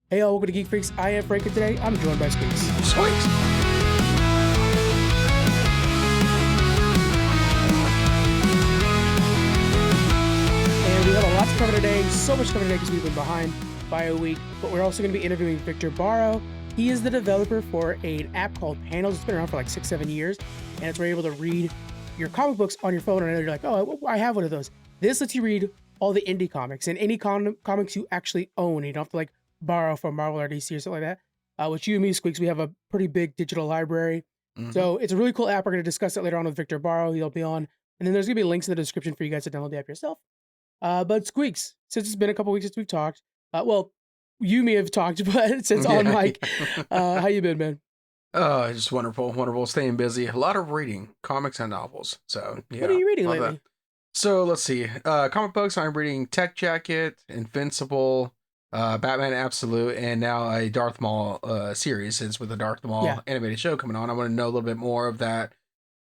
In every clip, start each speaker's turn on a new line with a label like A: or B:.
A: Hey, y'all, welcome to Geek Freaks. I am Frank, and today I'm joined by Squeaks.
B: Squeaks!
A: And we have a lot to cover today, so much to cover today because we've been behind by a week. But we're also going to be interviewing Victor Barro. He is the developer for an app called Panels. It's been around for like 6-7 years, and it's where you're able to read your comic books on your phone. And you're like, oh, I have one of those. This lets you read all the indie comics and any comics you actually own. You don't have to like borrow from Marvel or DC or something like that. Which you and me, Squeaks, we have a pretty big digital library.
B: Mm-hmm.
A: So it's a really cool app. We're going to discuss it later on with Victor Barro. He'll be on. And then there's going to be links in the description for you guys to download the app yourself. But Squeaks, since it's been a couple weeks since we've talked, well, you may have talked, but since on mic, how you been, man?
B: Oh, just wonderful. Staying busy. A lot of reading, comics and novels. So, yeah.
A: What are you reading lately?
B: That. So, let's see. Comic books, I'm reading Tech Jacket, Invincible, Batman Absolute, and now a Darth Maul series. It's with the Darth Maul animated show coming on. I want to know a little bit more of that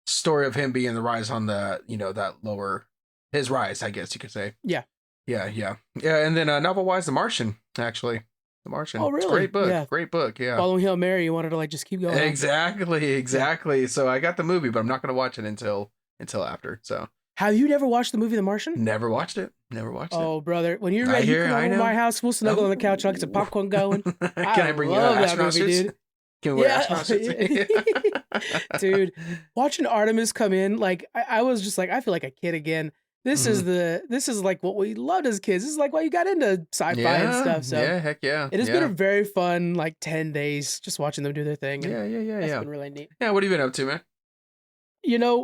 B: story of him being the rise on the, that lower, his rise, I guess you could say.
A: Yeah.
B: Yeah. And then novel-wise, The Martian, actually. The Martian.
A: Oh, really?
B: It's a great book.
A: Yeah.
B: Great book, yeah.
A: Following Hail Mary, you wanted to like just keep going.
B: Exactly. Yeah. So I got the movie, but I'm not going to watch it until after. So
A: have you never watched the movie The Martian?
B: Never watched it.
A: Oh, brother. When you're ready, you come over to my house. We'll snuggle on the couch. I'll get some popcorn going.
B: Can I bring you
A: that movie, dude.
B: Can we wear astronaut suits?
A: Dude, watching Artemis come in, like I was just like, I feel like a kid again. This is like what we loved as kids. This is like why you got into sci-fi and stuff. So
B: yeah, heck yeah.
A: It has been a very fun like 10 days just watching them do their thing.
B: Yeah.
A: It's been really neat.
B: Yeah, what have you been up to, man?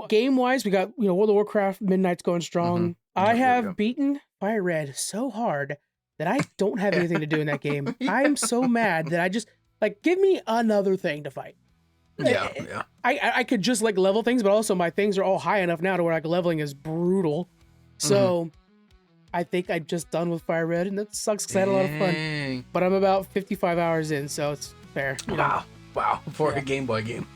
A: Game wise, we got World of Warcraft Midnight's going strong. I have beaten Fire Red so hard that I don't have anything to do in that game. I'm so mad that I just like give me another thing to fight.
B: Yeah.
A: I could just like level things, but also my things are all high enough now to where like leveling is brutal. So I think I'm just done with Fire Red, and that sucks because I had a lot of fun. But I'm about 55 hours in, so it's fair.
B: Wow. For a Game Boy game.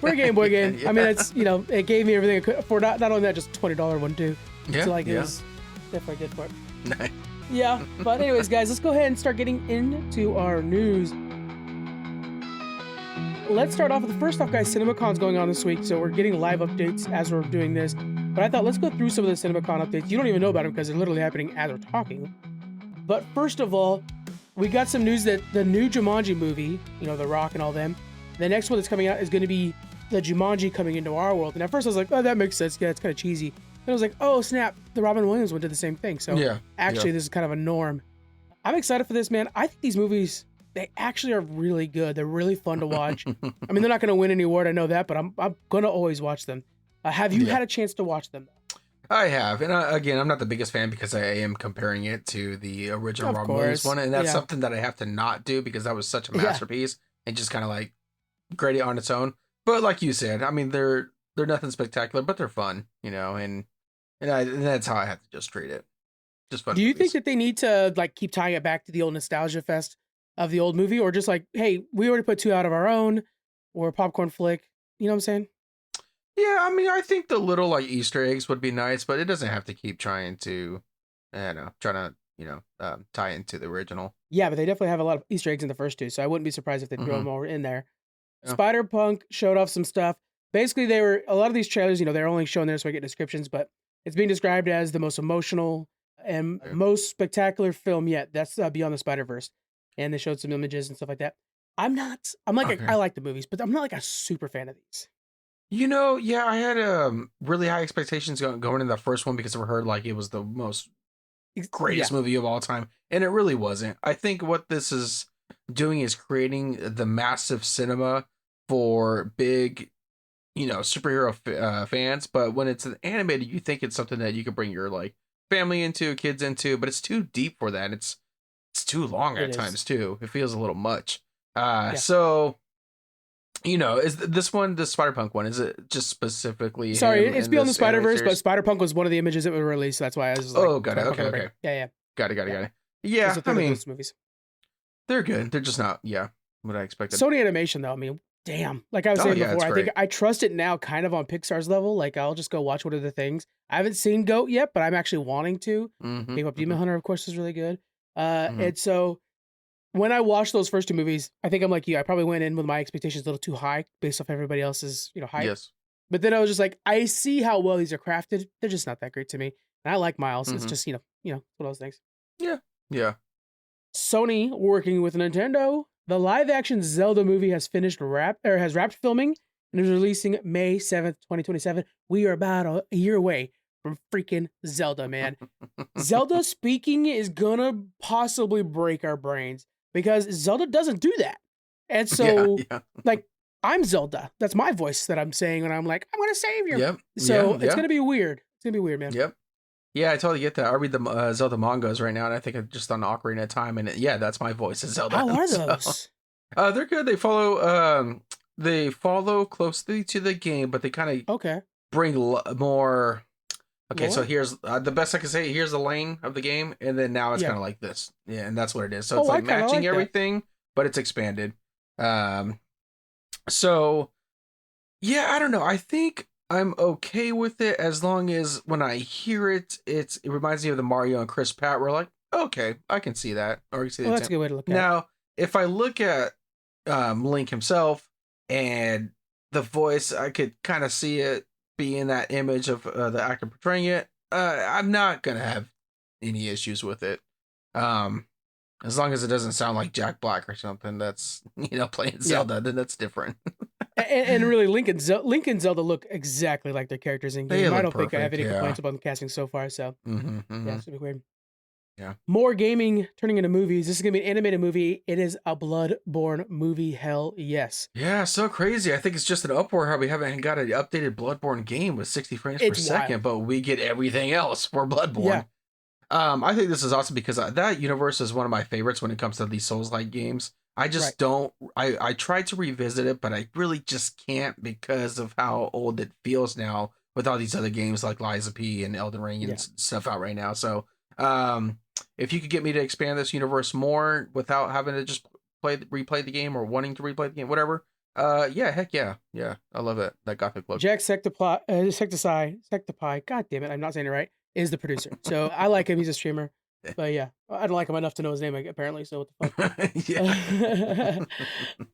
A: For a Game Boy game. I mean, it's, it gave me everything I could for not only that, just $20 one too.
B: Yeah.
A: So like it was definitely good for it.
B: Nice.
A: Yeah. But anyways, guys, let's go ahead and start getting into our news. Let's start off with the first off, guys. CinemaCon's going on this week, so we're getting live updates as we're doing this. But I thought let's go through some of the CinemaCon updates. You don't even know about them because they're literally happening as we're talking. But first of all, we got some news that the new Jumanji movie, The Rock and all them, the next one that's coming out is going to be the Jumanji coming into our world. And at first I was like, oh, that makes sense. Yeah, it's kind of cheesy. Then I was like, oh, snap. The Robin Williams one did the same thing. So this is kind of a norm. I'm excited for this, man. I think these movies, they actually are really good. They're really fun to watch. I mean, they're not going to win any award. I know that, but I'm going to always watch them. Have you had a chance to watch them?
B: I have. And again, I'm not the biggest fan because I am comparing it to the original Robin Williams one. And that's something that I have to not do because that was such a masterpiece and just kind of like great on its own. But like you said, I mean, they're nothing spectacular, but they're fun, and that's how I have to just treat it. Just fun.
A: Do you think that they need to like keep tying it back to the old nostalgia fest of the old movie, or just like, hey, we already put 2 out of our own, or a popcorn flick? You know what I'm saying?
B: Yeah, I mean, I think the little like Easter eggs would be nice, but it doesn't have to keep trying to tie into the original.
A: Yeah, but they definitely have a lot of Easter eggs in the first two, so I wouldn't be surprised if they throw them all in there. Yeah. Spider-Punk showed off some stuff. Basically, a lot of these trailers, they're only showing there so I get descriptions, but it's being described as the most emotional and most spectacular film yet. That's Beyond the Spider-Verse, and they showed some images and stuff like that. I like the movies, but I'm not like a super fan of these.
B: I had really high expectations going into the first one because I heard like it was the most greatest movie of all time, and it really wasn't. I think what this is doing is creating the massive cinema for big, superhero fans. But when it's an animated, you think it's something that you could bring your like family into, kids into, but it's too deep for that. It's too long at times too. It feels a little much. So. Is this one, the Spider-Punk one, is it just specifically
A: Sorry, it's Beyond the Spider-Verse, but Spider-Punk was one of the images that were released, so that's why I was like...
B: Oh, got it, okay.
A: Yeah.
B: Got it. Yeah, I mean,
A: movies.
B: They're good. They're just not, what I expected.
A: Sony Animation, though, I mean, damn. Like I was saying before, I think I trust it now kind of on Pixar's level. Like, I'll just go watch what are the things. I haven't seen GOAT yet, but I'm actually wanting to. Game Up Demon Hunter, of course, is really good. And so... when I watched those first two movies, I think I'm like you. I probably went in with my expectations a little too high based off everybody else's, hype.
B: Yes.
A: But then I was just like, I see how well these are crafted. They're just not that great to me. And I like Miles. It's
B: Mm-hmm.
A: just, one of those things.
B: Yeah. Yeah.
A: Sony working with Nintendo. The live action Zelda movie has wrapped filming and is releasing May 7th, 2027. We are about a year away from freaking Zelda, man. Zelda speaking is gonna possibly break our brains because Zelda doesn't do that. And so, like, I'm Zelda. That's my voice that I'm saying when I'm like, I'm gonna save you.
B: Yep.
A: So it's gonna be weird. It's gonna be weird, man.
B: Yep. Yeah, I totally get that. I read the Zelda mangas right now, and I think I'm just on Ocarina of Time, and that's my voice as Zelda.
A: How are those?
B: They're good. They follow closely to the game, but they kind of bring more. Okay, so here's the best I can say. Here's the lane of the game, and then now it's kind of like this. Yeah, and that's what it is. So it's like matching everything, but it's expanded. So yeah, I don't know. I think I'm okay with it as long as when I hear it, it reminds me of the Mario and Chris Pratt. We're like, okay, I can see that. Or see
A: that's a good way to look at it.
B: Now, if I look at Link himself and the voice, I could kind of see it be in that image of the actor portraying it. I'm not gonna have any issues with it. As long as it doesn't sound like Jack Black or something that's playing Zelda, then that's different.
A: and really, Link and Zelda look exactly like their characters in game. I don't think I have any complaints about the casting so far. So yeah, it's gonna be weird.
B: Yeah.
A: More gaming turning into movies. This is gonna be an animated movie. It is a Bloodborne movie. Hell yes.
B: Yeah, so crazy. I think it's just an uproar how we haven't got an updated Bloodborne game with 60 frames per second, but we get everything else for Bloodborne.
A: Yeah.
B: I think this is awesome because that universe is one of my favorites when it comes to these Souls-like games. I just don't. I tried to revisit it, but I really just can't because of how old it feels now with all these other games like Lies of P and Elden Ring and stuff out right now. So, if you could get me to expand this universe more without having to just replay the game or wanting to replay the game, whatever. Heck yeah, I love it. That gothic look.
A: Jack Sectopie. God damn it, I'm not saying it right. Is the producer, so I like him. He's a streamer, but yeah, I don't like him enough to know his name apparently. So what the fuck?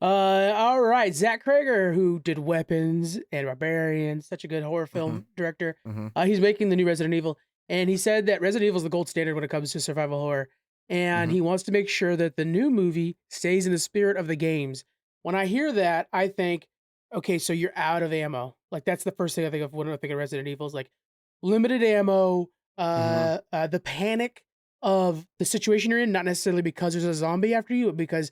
A: All right, Zach Krager, who did Weapons and Barbarian, such a good horror film director. He's making the new Resident Evil, and he said that Resident Evil is the gold standard when it comes to survival horror, and he wants to make sure that the new movie stays in the spirit of the games. When I hear that, I think, okay, so you're out of ammo. Like that's the first thing I think of when I think of Resident Evil is like limited ammo, the panic of the situation you're in, not necessarily because there's a zombie after you, but because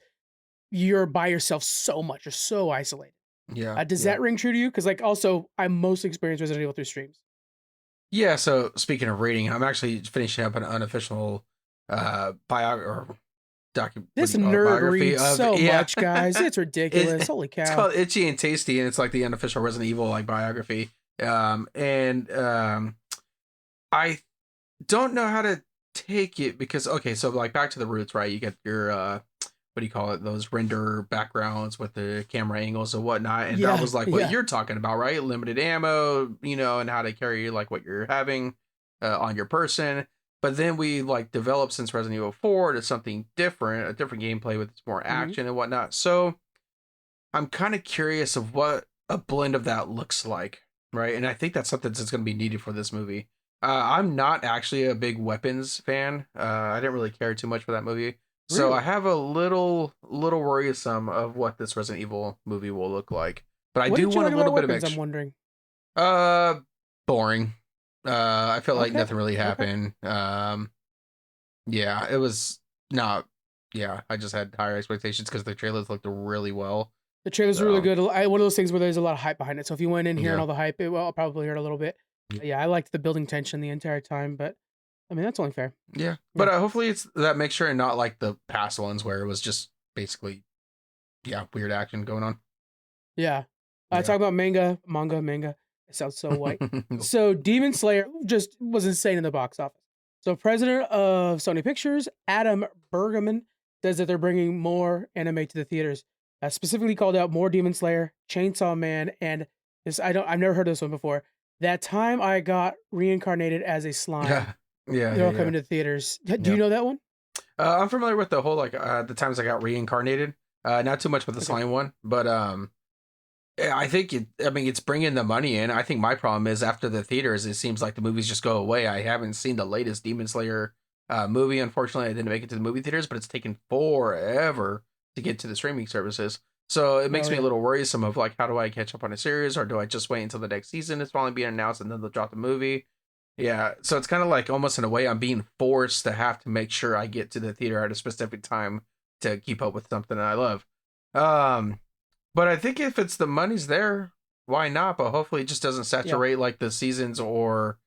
A: you're by yourself so much, you're so isolated.
B: Yeah.
A: Does that ring true to you? Because like also, I mostly experienced Resident Evil through streams.
B: Yeah. So speaking of reading, I'm actually finishing up an unofficial biography.
A: This nerd reads so much, guys. It's ridiculous. Holy cow!
B: It's called Itchy and Tasty, and it's like the unofficial Resident Evil like biography. I don't know how to take it because so like back to the roots, right? You get your what do you call it? Those render backgrounds with the camera angles and whatnot, and that was like what you're talking about, right? Limited ammo, and how to carry like what you're having on your person. But then we like developed since Resident Evil 4 to something different, a different gameplay with more action and whatnot. So I'm kind of curious of what a blend of that looks like, right? And I think that's something that's going to be needed for this movie. I'm not actually a big Weapons fan. I didn't really care too much for that movie. So I have a little worrisome of what this Resident Evil movie will look like. But I do want a little bit of extra.
A: I'm wondering.
B: Boring. I felt like nothing really happened. Yeah, it was not. Yeah, I just had higher expectations because the trailers looked really well.
A: The trailers are really good. One of those things where there's a lot of hype behind it. So if you went in here and all the hype, I'll probably heard a little bit. Yeah, I liked the building tension the entire time, but I mean that's only fair.
B: Yeah, but hopefully it's that mixture and not like the past ones where it was just basically, weird action going on.
A: Yeah, talk about manga. It sounds so white. So Demon Slayer just was insane in the box office. So president of Sony Pictures, Adam Bergman, says that they're bringing more anime to the theaters. Specifically called out more Demon Slayer, Chainsaw Man, and this I've never heard of this one before. That time I got reincarnated as a slime.
B: Yeah.
A: They're all coming to the theaters. Do you know that one?
B: I'm familiar with the whole like the times I got reincarnated. Not too much with the
A: Okay.
B: slime one, but yeah, I think I mean, it's bringing the money in. I think my problem is after the theaters, it seems like the movies just go away. I haven't seen the latest Demon Slayer movie. Unfortunately, I didn't make it to the movie theaters, but it's taken forever to get to the streaming services. So it makes
A: Oh
B: me a
A: yeah.
B: little worrisome of like, how do I catch up on a series, or do I just wait until the next season is finally being announced and then they'll drop the movie? Yeah, so it's kind of like almost in a way I'm being forced to have to make sure I get to the theater at a specific time to keep up with something that I love. Um, but I think if it's the money's there, why not? But hopefully it just doesn't
A: Yeah.
B: saturate like the seasons, or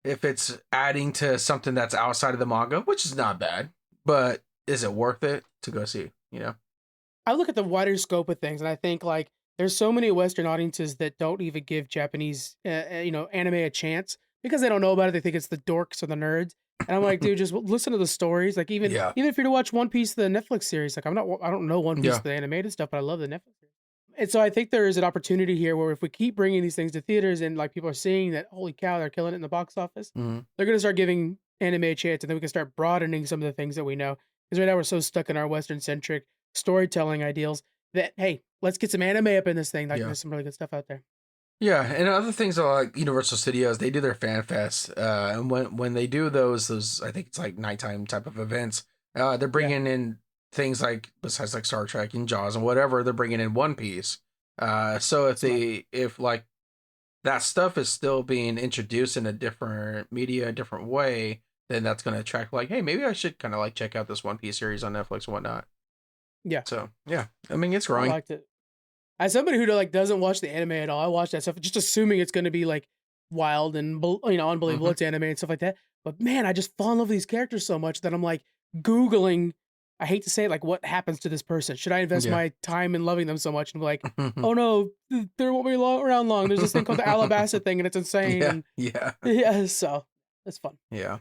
B: if it's adding to something that's outside of the manga, which is not bad. But is it worth it to go see? You know?
A: I look at the wider scope of things, and I think like there's so many Western audiences that don't even give Japanese, anime a chance because they don't know about it. They think it's the dorks or the nerds. And I'm like, dude, just listen to the stories. Like
B: Yeah.
A: even if you're to watch One Piece, the Netflix series, like I don't know One Piece,
B: Yeah.
A: the animated stuff, but I love the Netflix series. And so I think there is an opportunity here where if we keep bringing these things to theaters and like people are seeing that, holy cow, they're killing it in the box office,
B: Mm-hmm.
A: they're gonna start giving anime a chance, and then we can start broadening some of the things that we know. Because right now we're so stuck in our Western centric storytelling ideals that hey, let's get some anime up in this thing. Like
B: Yeah.
A: there's some really good stuff out there.
B: Yeah, and other things are like Universal Studios. They do their fan fest, and when they do those I think it's like nighttime type of events. They're
A: Yeah,
B: bringing in things like besides like Star Trek and Jaws and whatever. They're bringing in One Piece. So
A: smart.
B: if like that stuff is still being introduced in a different media, a different way, then that's going to attract like, hey, maybe I should kind of like check out this One Piece series on Netflix and whatnot.
A: Yeah,
B: So yeah, I mean it's
A: I
B: growing.
A: liked it. As somebody who like doesn't watch the anime at all, I watch that stuff just assuming it's going to be like wild and unbelievable.
B: Hmm.
A: It's anime and stuff like that. But man, I just fall in love with these characters so much that I'm like googling. I hate to say it, like what happens to this person? Should I invest
B: Yeah.
A: my time in loving them so much and be like, oh no, they won't be around long. There's this thing called the Alabasta thing and it's insane.
B: Yeah.
A: And
B: Yeah.
A: yeah, so it's fun.
B: Yeah.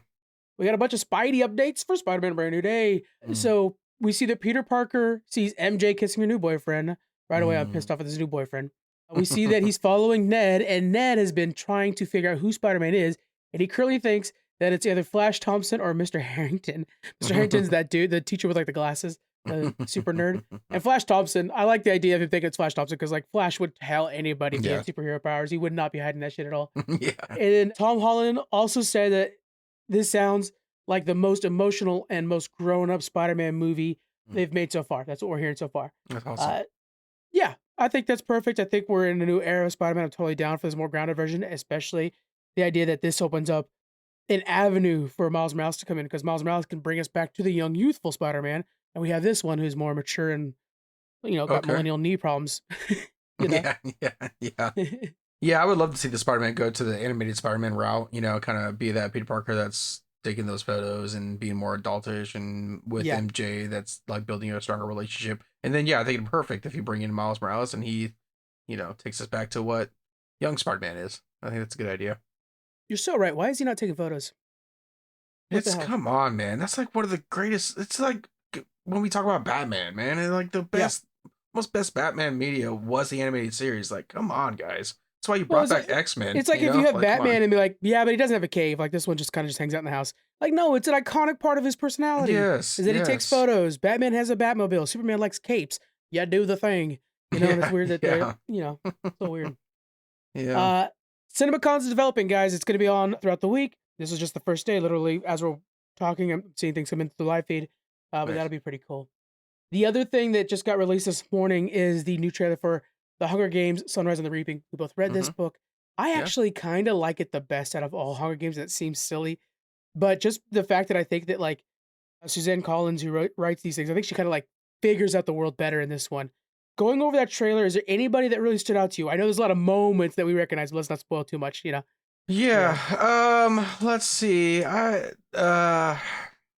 A: We got a bunch of Spidey updates for Spider-Man Brand New Day.
B: Mm.
A: So we see that Peter Parker sees MJ kissing her new boyfriend. Right away, I'm
B: Mm.
A: pissed off at his new boyfriend. We see that he's following Ned, and Ned has been trying to figure out who Spider-Man is, and he currently thinks that it's either Flash Thompson or Mr. Harrington. Mr. Harrington's that dude, the teacher with like the glasses, the super nerd. And Flash Thompson, I like the idea of him thinking it's Flash Thompson because like Flash would tell anybody if he
B: Yeah.
A: had superhero powers. He would not be hiding that shit at all.
B: Yeah.
A: And then Tom Holland also said that this sounds like the most emotional and most grown up Spider-Man movie they've made so far. That's what we're hearing so far.
B: That's awesome.
A: Yeah, I think that's perfect. I think we're in a new era of Spider-Man. I'm totally down for this more grounded version, especially the idea that this opens up an avenue for Miles Morales to come in because Miles Morales can bring us back to the young, youthful Spider-Man, and we have this one who's more mature and got
B: Okay.
A: millennial knee problems. you know,
B: Yeah. Yeah. Yeah. Yeah. I would love to see the Spider-Man go to the animated Spider-Man route. Kind of be that Peter Parker that's taking those photos and being more adultish, and with
A: yeah,
B: MJ that's like building a stronger relationship. And then yeah, I think it's perfect if you bring in Miles Morales and he, takes us back to what young Spider-Man is. I think that's a good idea.
A: you're so right. Why is he not taking photos? What the
B: It's
A: hell?
B: come on, man. That's like one of the greatest. It's like when we talk about Batman, man, and like the
A: Yeah.
B: most best Batman media was the animated series. Like, come on, guys. That's why you
A: Well,
B: brought back X-Men.
A: it's like if you have
B: Like, come on.
A: Batman and be like, yeah, but he doesn't have a cave. Like this one just kind of just hangs out in the house. Like, no, it's an iconic part of his personality.
B: Yes,
A: Is that he takes
B: yes.
A: photos. Batman has a Batmobile. Superman likes capes. Yeah, do the thing. And it's
B: Yeah,
A: weird that
B: yeah,
A: so weird.
B: yeah.
A: Uh CinemaCon's developing, guys. It's gonna be on throughout the week. This is just the first day, literally, as we're talking, I'm seeing things come into the live feed. But
B: Nice.
A: that'll be pretty cool. The other thing that just got released this morning is the new trailer for The Hunger Games: Sunrise and the Reaping. We both read this
B: Hmm.
A: book. I
B: Yeah.
A: actually kind of like it the best out of all Hunger Games. That seems silly, but just the fact that I think that like Suzanne Collins, who writes these things, I think she kind of like figures out the world better in this one. Going over that trailer, is there anybody that really stood out to you? I know there's a lot of moments that we recognize, but let's not spoil too much.
B: Yeah.
A: Yeah,
B: Let's see. I'm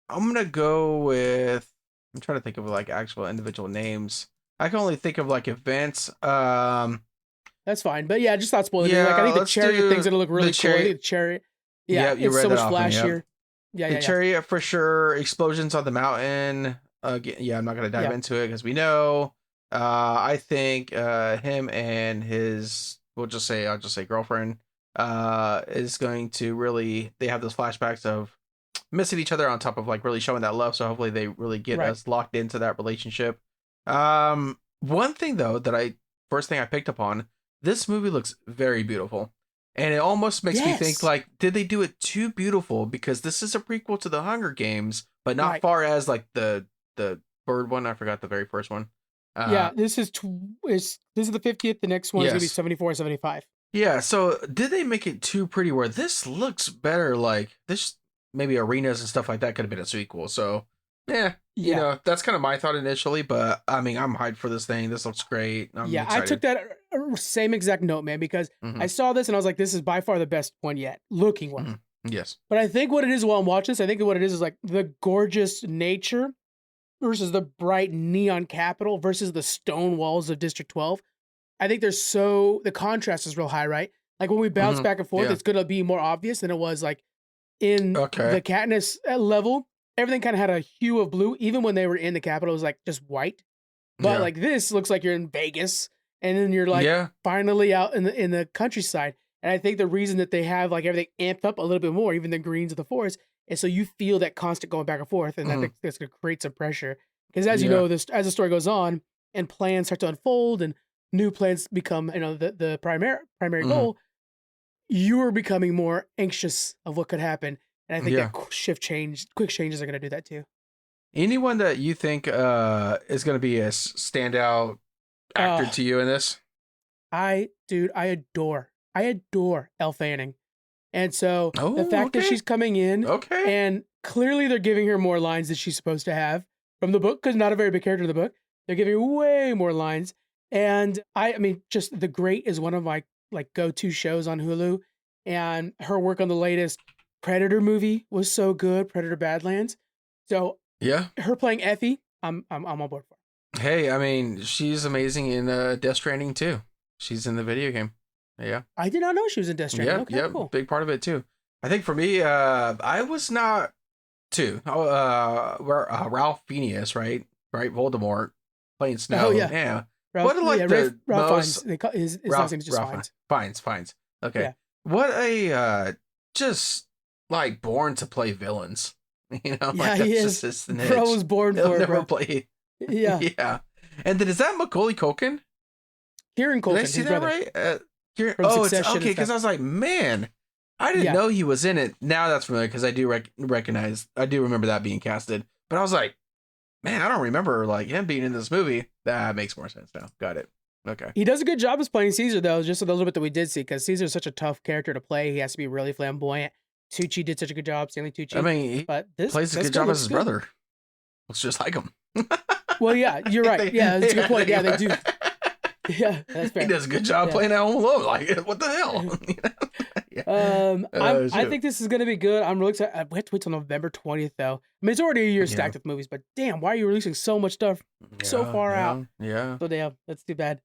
B: gonna go with. I'm trying to think of like actual individual names. I can only think of like events.
A: that's fine. But yeah, just not spoiling anything. Like I
B: Yeah.
A: think the
B: Let's
A: chariot thing's
B: do
A: gonna look
B: the
A: really cool. I
B: cherry.
A: think the chariot, yeah,
B: Yeah, you
A: it's
B: read
A: so
B: that
A: much
B: off, and yep.
A: flashier. Yeah,
B: The
A: yeah, yeah,
B: chariot for sure. Explosions on the mountain. Yeah, I'm not gonna dive
A: yeah.
B: into it because we know. I think him and his, I'll just say girlfriend, is going to really. They have those flashbacks of missing each other on top of like really showing that love. So hopefully they really get
A: Right.
B: us locked into that relationship. One thing though first thing I picked up on, this movie looks very beautiful. And it almost makes me think like, did they do it too beautiful? Because this is a prequel to the Hunger Games, but not far as like the bird one. I forgot the very first one.
A: Yeah, this is this is the 50th. The next one is gonna be 74, 75.
B: Yeah. So did they make it too pretty? Where this looks better? Like this, maybe arenas and stuff like that could have been a sequel. So yeah, you know, that's kind of my thought initially. But I mean, I'm hyped for this thing. This looks great. I'm excited.
A: I took that same exact note, man, because I saw this and I was like, this is by far the best one yet, looking one.
B: Yes.
A: But I think what it is while I'm watching this, I think what it is like the gorgeous nature versus the bright neon capital versus the stone walls of District 12. I think the contrast is real high, right? Like when we bounce back and forth, it's going to be more obvious than it was like in the Katniss level. Everything kind of had a hue of blue, even when they were in the capital, it was like just white. But like this looks like you're in Vegas, and then you're like finally out in the countryside. And I think the reason that they have like everything amped up a little bit more, even the greens of the forest, is so you feel that constant going back and forth, and that's going to create some pressure. Because as you know, as the story goes on and plans start to unfold and new plans become, you know, the primary goal, you are becoming more anxious of what could happen. And I think that quick changes are going to do that too.
B: Anyone that you think is going to be a standout actor to you in this?
A: I adore Elle Fanning. And so the fact that she's coming in and clearly they're giving her more lines than she's supposed to have from the book, because not a very big character in the book. They're giving her way more lines. And I mean, just The Great is one of my like go-to shows on Hulu. And her work on the latest Predator movie was so good, Predator Badlands. So her playing Effie, I'm on board for.
B: Hey, I mean, she's amazing in Death Stranding too. She's in the video game. Yeah.
A: I did not know she was in Death Stranding. Cool.
B: Big part of it too. I think for me, I was not too. Ralph Fiennes, right? Voldemort playing Snow.
A: Oh yeah.
B: Ralph, what like the
A: Ralph
B: most
A: Fiennes. His last name is just
B: Fiennes. Okay. Yeah. What a just like born to play villains. You know, like
A: he is.
B: Just an
A: bro was born for it, bro.
B: Play.
A: Yeah.
B: Yeah. And then is that Macaulay Culkin?
A: Kieran Culkin.
B: Did I see that right?
A: It's
B: okay. Because I was like, man, I didn't know he was in it. Now that's familiar because I do I do remember that being casted. But I was like, man, I don't remember like him being in this movie. That makes more sense now. Got it. Okay.
A: He does a good job as playing Caesar, though, just a little bit that we did see, because Caesar's such a tough character to play. He has to be really flamboyant. Tucci did such a good job, Stanley Tucci.
B: I mean, he plays a good job as his brother. Looks just like him.
A: Well, yeah, you're right. Yeah, that's a good point. Yeah, they do. Yeah, that's fair.
B: He does a good job playing at Home Alone. Like, what the hell?
A: I think this is going to be good. I'm really excited. We have to wait till November 20th, though. I mean, it's already a year stacked with movies, but damn, why are you releasing so much stuff so far out?
B: Yeah.
A: So damn, that's too bad.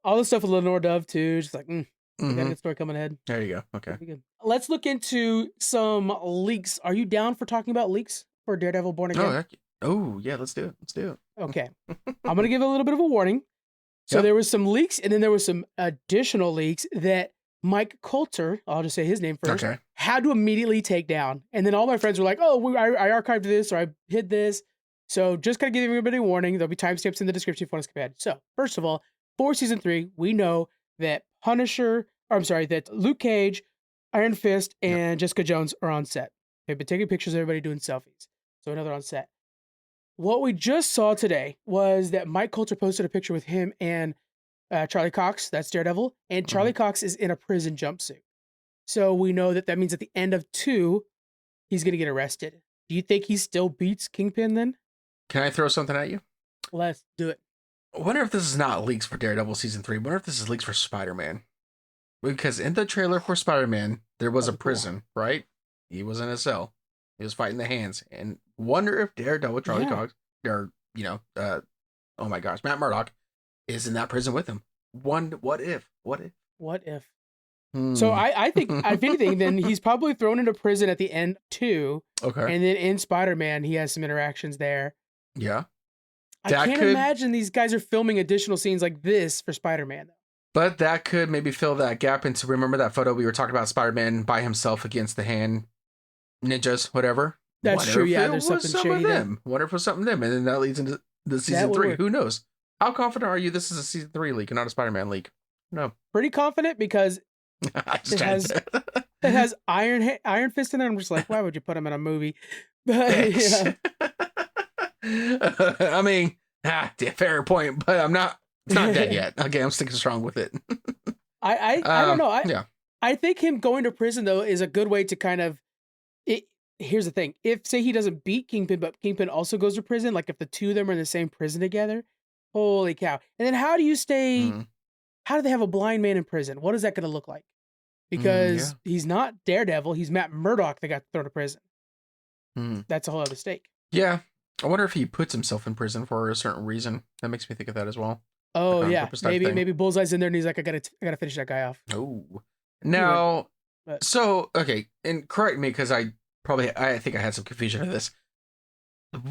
A: All the stuff with Lenore Dove, too. Just like, we got a good story coming ahead.
B: There you go. Okay.
A: Let's look into some leaks. Are you down for talking about leaks for Daredevil Born Again?
B: Oh, yeah, let's do it.
A: Okay. I'm going to give a little bit of a warning. So there was some leaks, and then there was some additional leaks that Mike Coulter, I'll just say his name first, had to immediately take down. And then all my friends were like, oh, I archived this, or I hid this. So just kind of giving everybody a warning. There'll be timestamps in the description if you want to skip ahead. So first of all, for season 3, we know that that Luke Cage, Iron Fist, and Jessica Jones are on set. They've been taking pictures of everybody doing selfies. So another on set. What we just saw today was that Mike Coulter posted a picture with him and Charlie Cox, that's Daredevil, and Charlie Cox is in a prison jumpsuit. So we know that means at the end of 2, he's going to get arrested. Do you think he still beats Kingpin then?
B: Can I throw something at you?
A: Let's do it.
B: I wonder if this is not leaks for Daredevil season 3. I wonder if this is leaks for Spider-Man. Because in the trailer for Spider-Man, there was a prison, right? He was in a cell. He was fighting the hands. And wonder if Daredevil, Charlie Cox, or, oh my gosh, Matt Murdock is in that prison with him. What if?
A: So I think, if anything, then he's probably thrown into prison at the end too.
B: Okay.
A: And then in Spider-Man, he has some interactions there.
B: Yeah.
A: I can't imagine these guys are filming additional scenes like this for Spider-Man.
B: But that could maybe fill that gap into, remember that photo we were talking about Spider-Man by himself against the hand ninjas, whatever?
A: That's
B: Wonder
A: true.
B: if
A: Yeah,
B: it
A: there's
B: was
A: something
B: some
A: shady
B: of
A: there.
B: them. Wonder if it was something them, and then that leads into the
A: That
B: season
A: would
B: 3.
A: work.
B: Who knows? How confident are you this is a season 3 leak and not a Spider-Man leak? No.
A: Pretty confident because it has Iron Fist in it. I'm just like, why would you put him in a movie? But yeah,
B: I mean, fair point, but I'm not. It's not dead yet. Okay, I'm sticking strong with it.
A: I don't know.
B: Yeah.
A: I think him going to prison though is a good way to kind of. Here's the thing: if say he doesn't beat Kingpin, but Kingpin also goes to prison, like if the two of them are in the same prison together, holy cow! And then how do you stay?
B: Mm,
A: How do they have a blind man in prison? What is that going to look like?
B: yeah.
A: Because he's not Daredevil; he's Matt Murdock that got thrown to prison.
B: Mm.
A: That's a whole other stake.
B: Yeah. I wonder if he puts himself in prison for a certain reason. That makes me think of that as well.
A: Oh
B: Like on
A: yeah,
B: purpose type thing.
A: maybe Bullseye's in there and he's like, I gotta finish that guy off.
B: Oh. Now,
A: But-
B: so okay, and correct me because I think I had some confusion of this.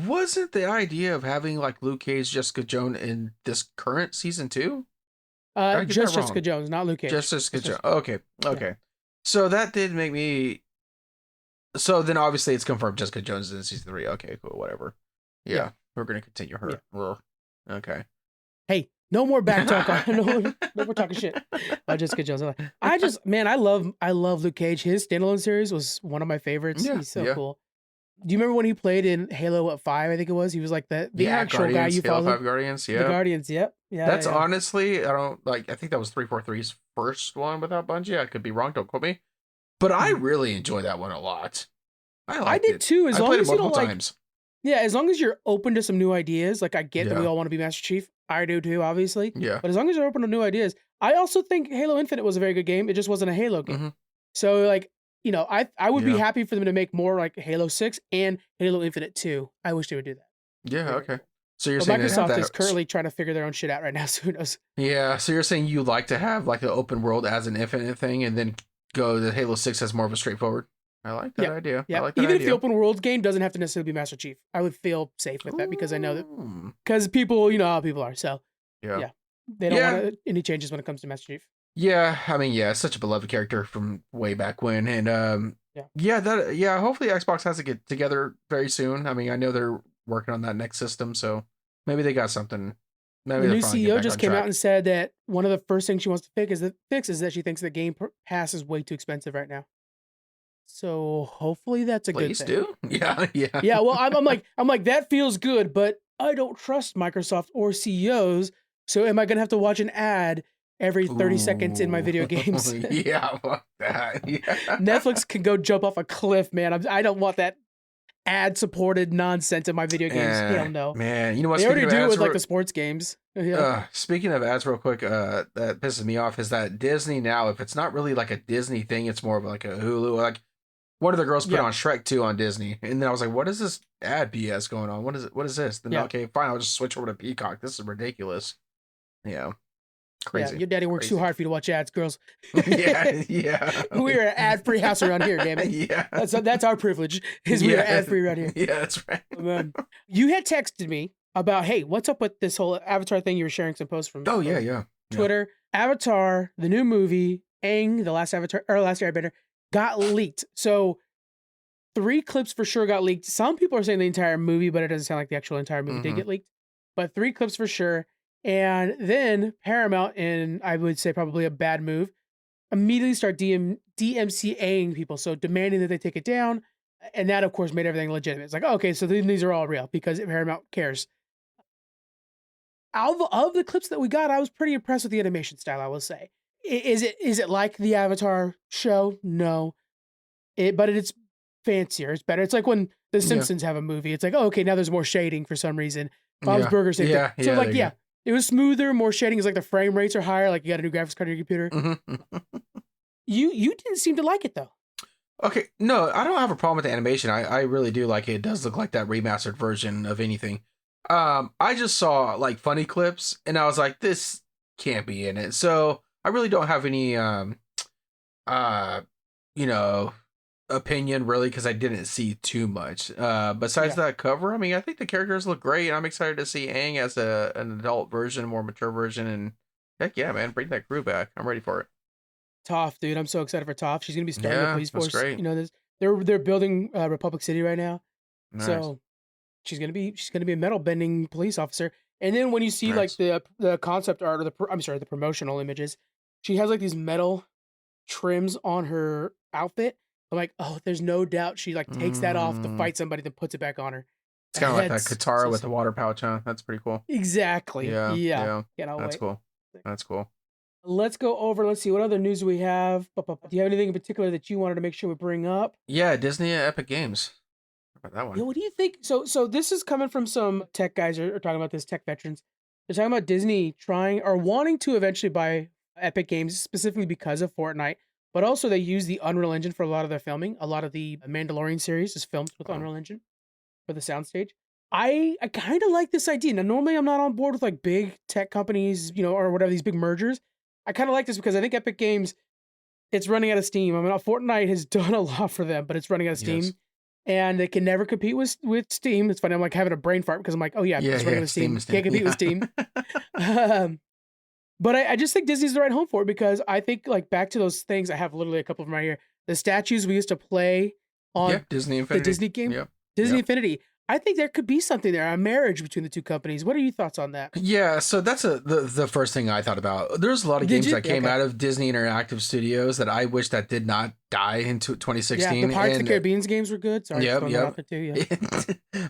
B: Wasn't the idea of having like Luke Cage, Jessica Jones in this current season 2? I get
A: Just
B: that
A: Jessica
B: wrong?
A: Jones, not Luke Cage.
B: Just Jessica
A: Just-
B: Jones. Okay. So that did make me. So then obviously it's confirmed Jessica Jones is in season 3. Okay, cool, whatever. Yeah. We're gonna continue her. Ugh. Okay.
A: Hey, no more back talk. No more talking shit about Jessica Jones. I just, man, I love Luke Cage. His standalone series was one of my favorites.
B: Yeah,
A: He's so
B: yeah.
A: cool. Do you remember when he played in Halo 5? I think it was. He was like the actual guy you
B: Halo
A: follow.
B: 5 Guardians.
A: The
B: Yeah.
A: Guardians. Yep. Yeah.
B: That's
A: yeah.
B: honestly, I don't like. I think that was 343's first one without Bungie. I could be wrong. Don't quote me. But I really enjoy that one a lot. I
A: did
B: it.
A: too. As
B: I
A: long
B: played
A: as
B: it
A: you don't
B: multiple
A: like,
B: times.
A: yeah, as long as you're open to some new ideas. Like I get that we
B: Yeah.
A: all want to be Master Chief. I do too, obviously.
B: Yeah.
A: But as long as you're open to new ideas, I also think Halo Infinite was a very good game. It just wasn't a Halo game.
B: Mhm.
A: So like, you know, I would be
B: Yeah.
A: happy for them to make more like Halo 6 and Halo Infinite 2. I wish they would do that.
B: Yeah.
A: Very
B: Okay.
A: cool.
B: So you're
A: But
B: saying they have
A: Microsoft
B: that.
A: is currently trying to figure their own shit out right now. So who knows?
B: Yeah. So you're saying you like to have like the open world as an infinite thing, and then go to Halo 6 as more of a straightforward. I like that idea.
A: Yeah.
B: I like that
A: Even if
B: idea.
A: the open world game doesn't have to necessarily be Master Chief, I would feel safe with that because I know that
B: Ooh.
A: because people, you know how people are. So
B: Yeah.
A: they don't
B: Yeah.
A: want any changes when it comes to Master Chief.
B: Yeah, I mean, yeah, such a beloved character from way back when, and hopefully Xbox has to get together very soon. I mean, I know they're working on that next system, so maybe they got something. Maybe
A: The
B: they're
A: new
B: finally getting
A: CEO
B: back
A: just
B: on
A: came
B: track.
A: out and said that one of the first things she wants to fix is that she thinks the Game Pass is way too expensive right now. So hopefully that's a
B: Please
A: good thing.
B: do. Yeah, yeah.
A: Yeah, well, I'm like that feels good, but I don't trust Microsoft or CEOs. So am I gonna have to watch an ad every 30 seconds in my video
B: Ooh.
A: games?
B: Yeah, fuck that. Yeah.
A: Netflix can go jump off a cliff, man. I don't want that ad-supported nonsense in my video games. Hell no.
B: Man, you know what?
A: They already
B: Speaking of
A: do it
B: ads,
A: with like the sports games. Yeah.
B: speaking of ads, real quick, that pisses me off is that Disney now, if it's not really like a Disney thing, it's more of like a Hulu. Like one of the girls put on Shrek 2 on Disney, and then I was like, "What is this ad BS going on? What is it? What is this?" Then okay, fine, I'll just switch over to Peacock. This is ridiculous. Yeah, crazy.
A: Yeah, your daddy works too hard for you to watch ads, girls.
B: yeah.
A: We're an ad-free house around here, damn it.
B: Yeah,
A: That's our privilege. Is we're ad-free around here.
B: Yeah, that's right.
A: You had texted me about, hey, what's up with this whole Avatar thing? You were sharing some posts from
B: Oh yeah.
A: Twitter. Avatar, the new movie, Aang, the last Avatar or Last Airbender, got leaked. So 3 clips for sure got leaked. Some people are saying the entire movie, but it doesn't sound like the actual entire movie did get leaked. But 3 clips for sure. And then Paramount, and I would say probably a bad move, immediately start DMCAing people, so demanding that they take it down. And that, of course, made everything legitimate. It's like, okay, so these are all real because Paramount cares. Of the clips that we got, I was pretty impressed with the animation style, I will say. Is it like the Avatar show? No. But it's fancier. It's better. It's like when The Simpsons have a movie. It's like, oh, okay, now there's more shading for some reason. Bob's Burgers, same thing. So like, it was smoother, more shading. It's like the frame rates are higher. Like you got a new graphics card on your computer. You didn't seem to like it though.
B: Okay, no, I don't have a problem with the animation. I really do like it. It does look like that remastered version of anything. I just saw like funny clips and I was like, this can't be in it. So I really don't have any opinion really because I didn't see too much. Besides that cover, I mean, I think the characters look great. I'm excited to see Aang as an adult version, more mature version, and heck yeah, man, bring that crew back. I'm ready for it.
A: Toph, dude, I'm so excited for Toph. She's gonna be starting the police force.
B: Great.
A: You know, they're building Republic City right now.
B: Nice.
A: So she's gonna be a metal bending police officer. And then when you see like the concept art or the promotional images, she has like these metal trims on her outfit. I'm like, oh, there's no doubt she like takes that off to fight somebody, then puts it back on her.
B: It's kind of like that Katara with the water pouch, huh? That's pretty cool.
A: Exactly. Yeah.
B: That's cool. That's cool.
A: Let's go over. Let's see what other news we have. Do you have anything in particular that you wanted to make sure we bring up?
B: Yeah, Disney Epic Games. How about that one?
A: Yeah, what do you think? So this is coming from some tech guys are talking about this, tech veterans. They're talking about Disney trying or wanting to eventually buy Epic Games specifically because of Fortnite, but also they use the Unreal Engine for a lot of their filming. A lot of the Mandalorian series is filmed with Unreal Engine for the soundstage. I kind of like this idea. Now, normally I'm not on board with like big tech companies, or whatever, these big mergers. I kind of like this because I think Epic Games, it's running out of steam. I mean, Fortnite has done a lot for them, but it's running out of steam. Yes. And they can never compete with Steam. It's funny. I'm like having a brain fart because I'm like, oh yeah, it's running out of Steam. Can't compete with Steam. But I just think Disney's the right home for it because I think like back to those things. I have literally a couple of them right here. The statues we used to play on
B: Disney Infinity.
A: The Disney game. Disney Infinity. I think there could be something there, a marriage between the two companies. What are your thoughts on that?
B: Yeah, so that's the first thing I thought about. There's a lot of games that came out of Disney Interactive Studios that I wish that did not die into 2016.
A: Yeah, the Pirates of the Caribbean games were good. Sorry,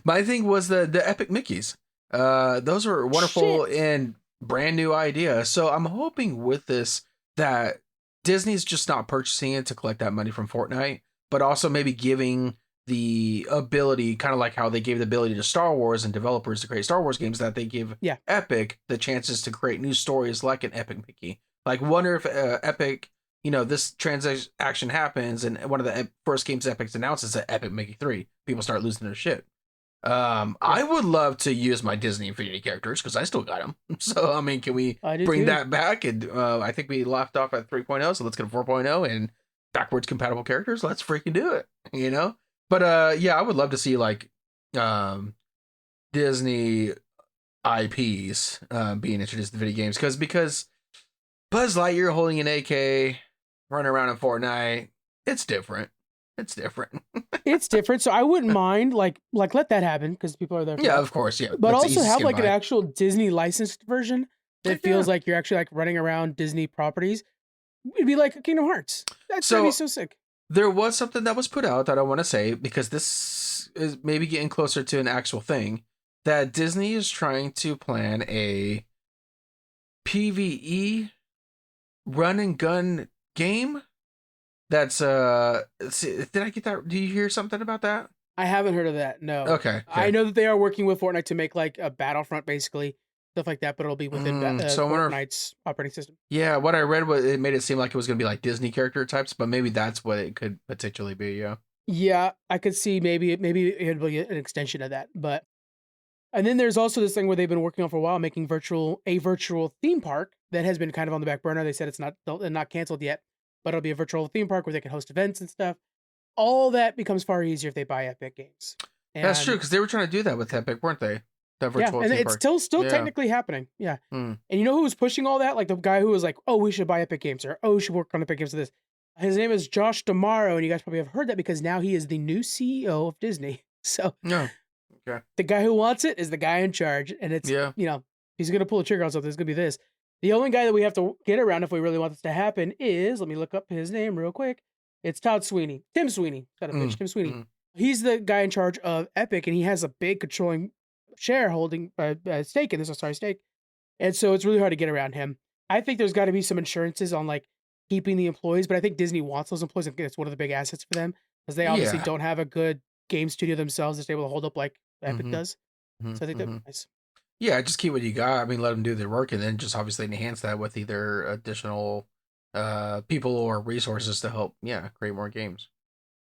B: My thing was the Epic Mickeys. Those were wonderful and brand new idea. So I'm hoping with this that Disney's just not purchasing it to collect that money from Fortnite, but also maybe giving the ability, kind of like how they gave the ability to Star Wars and developers to create Star Wars games, that they give Epic the chances to create new stories like an Epic Mickey. Like, wonder if Epic, this transaction happens and one of the first games Epic announces is Epic Mickey 3. People start losing their shit. I would love to use my Disney Infinity characters because I still got them. So, I mean, can we bring that back? And I think we left off at 3.0, so let's get a 4.0 and backwards compatible characters. Let's freaking do it, But I would love to see like Disney IPs being introduced to video games because Buzz Lightyear holding an AK, running around in Fortnite, it's different. It's different.
A: It's different. So I wouldn't mind like let that happen because people are there. For
B: of course, yeah.
A: But also have like an actual Disney licensed version that feels like you're actually like running around Disney properties. It'd be like Kingdom Hearts. That'd be so sick.
B: There was something that was put out that I want to say, because this is maybe getting closer to an actual thing, that Disney is trying to plan a PvE run and gun game. That's did I get that? Do you hear something about that?
A: I haven't heard of that. No.
B: Okay.
A: I know that they are working with Fortnite to make like a Battlefront, basically stuff like that, but it'll be within Fortnite's operating system.
B: Yeah, what I read was it made it seem like it was going to be like Disney character types, but maybe that's what it could potentially be. Yeah.
A: Yeah, I could see maybe it'd be an extension of that, but. And then there's also this thing where they've been working on for a while, making a virtual theme park that has been kind of on the back burner. They said it's not canceled yet, but it'll be a virtual theme park where they can host events and stuff. All that becomes far easier if they buy Epic Games. And
B: that's true, because they were trying to do that with Epic, weren't they? That virtual
A: and
B: theme
A: it's
B: park.
A: still technically happening. Yeah. And you know who was pushing all that? Like the guy who was like, "Oh, we should buy Epic Games," or "Oh, we should work on Epic Games for this." His name is Josh D'Amaro, and you guys probably have heard that because now he is the new CEO of Disney. So the guy who wants it is the guy in charge, and it's he's gonna pull a trigger on something. It's gonna be this. The only guy that we have to get around if we really want this to happen is, let me look up his name real quick. It's Tim Sweeney. Tim Sweeney. He's the guy in charge of Epic, and he has a big controlling shareholding stake in this. Stake. And so it's really hard to get around him. I think there's got to be some insurances on like keeping the employees, but I think Disney wants those employees. I think it's one of the big assets for them because they obviously don't have a good game studio themselves that's able to hold up like Epic does. So I think that'd be nice.
B: Yeah, just keep what you got. I mean, let them do their work, and then just obviously enhance that with either additional people or resources to help, create more games.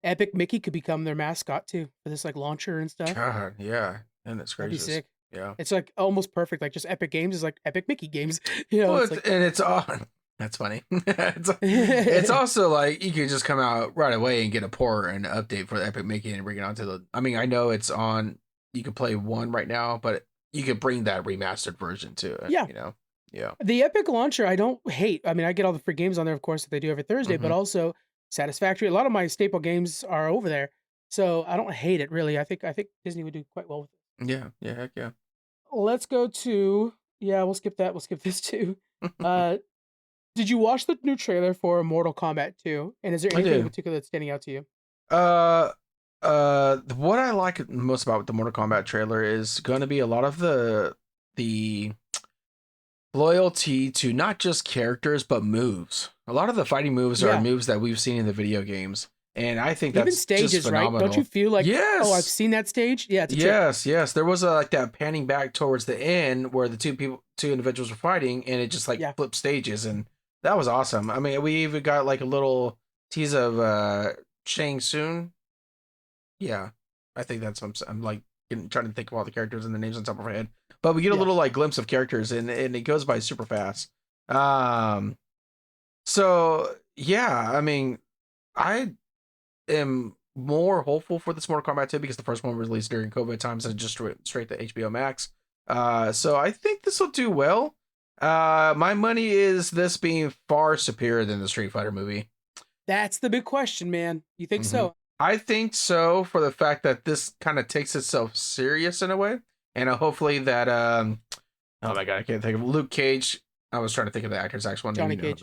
A: Epic Mickey could become their mascot too for this like launcher and stuff.
B: God, yeah, and it's crazy.
A: That'd be sick.
B: Yeah,
A: it's like almost perfect. Like just Epic Games is like Epic Mickey games.
B: It's on. That's funny. It's also like you could just come out right away and get a port and update for the Epic Mickey and bring it onto the. I mean, I know it's on. You can play one right now, but you could bring that remastered version to it. Yeah.
A: The Epic launcher, I don't hate. I mean, I get all the free games on there, of course, that they do every Thursday, but also Satisfactory. A lot of my staple games are over there. So I don't hate it really. I think Disney would do quite well with it.
B: Yeah, yeah, heck yeah.
A: Let's go to yeah. We'll skip that. We'll skip this too. Uh, did you watch the new trailer for Mortal Kombat 2? And is there
B: I
A: anything in
B: did.
A: particular that's standing out to you?
B: Uh, what I like most about the Mortal Kombat trailer is going to be a lot of the loyalty to not just characters but moves. A lot of the fighting moves are
A: Yeah.
B: moves that we've seen in the video games, and I think
A: Even
B: that's just
A: stages, right? Don't you
B: phenomenal.
A: feel like, oh, I've
B: Yes,
A: seen that stage? Yeah, it's a trip.
B: yes, yes. There was a, like that panning back towards the end where the two individuals were fighting, and it just like
A: Yeah.
B: flipped stages, and that was awesome. I mean, we even got like a little tease of Shang Tsung. Yeah, I think that's what I'm like trying to think of all the characters and the names on top of my head. But we get a
A: Yeah.
B: little like glimpse of characters, and it goes by super fast. Um, so yeah, I mean, I am more hopeful for this Mortal Kombat 2 because the first one was released during COVID times and just straight to HBO Max. So I think this will do well. My money is this being far superior than the Street Fighter movie.
A: That's the big question, man. You think so?
B: I think so, for the fact that this kind of takes itself serious in a way, and hopefully that oh my god, I can't think of Luke Cage. I was trying to think of the actor's actual name.
A: Johnny Cage.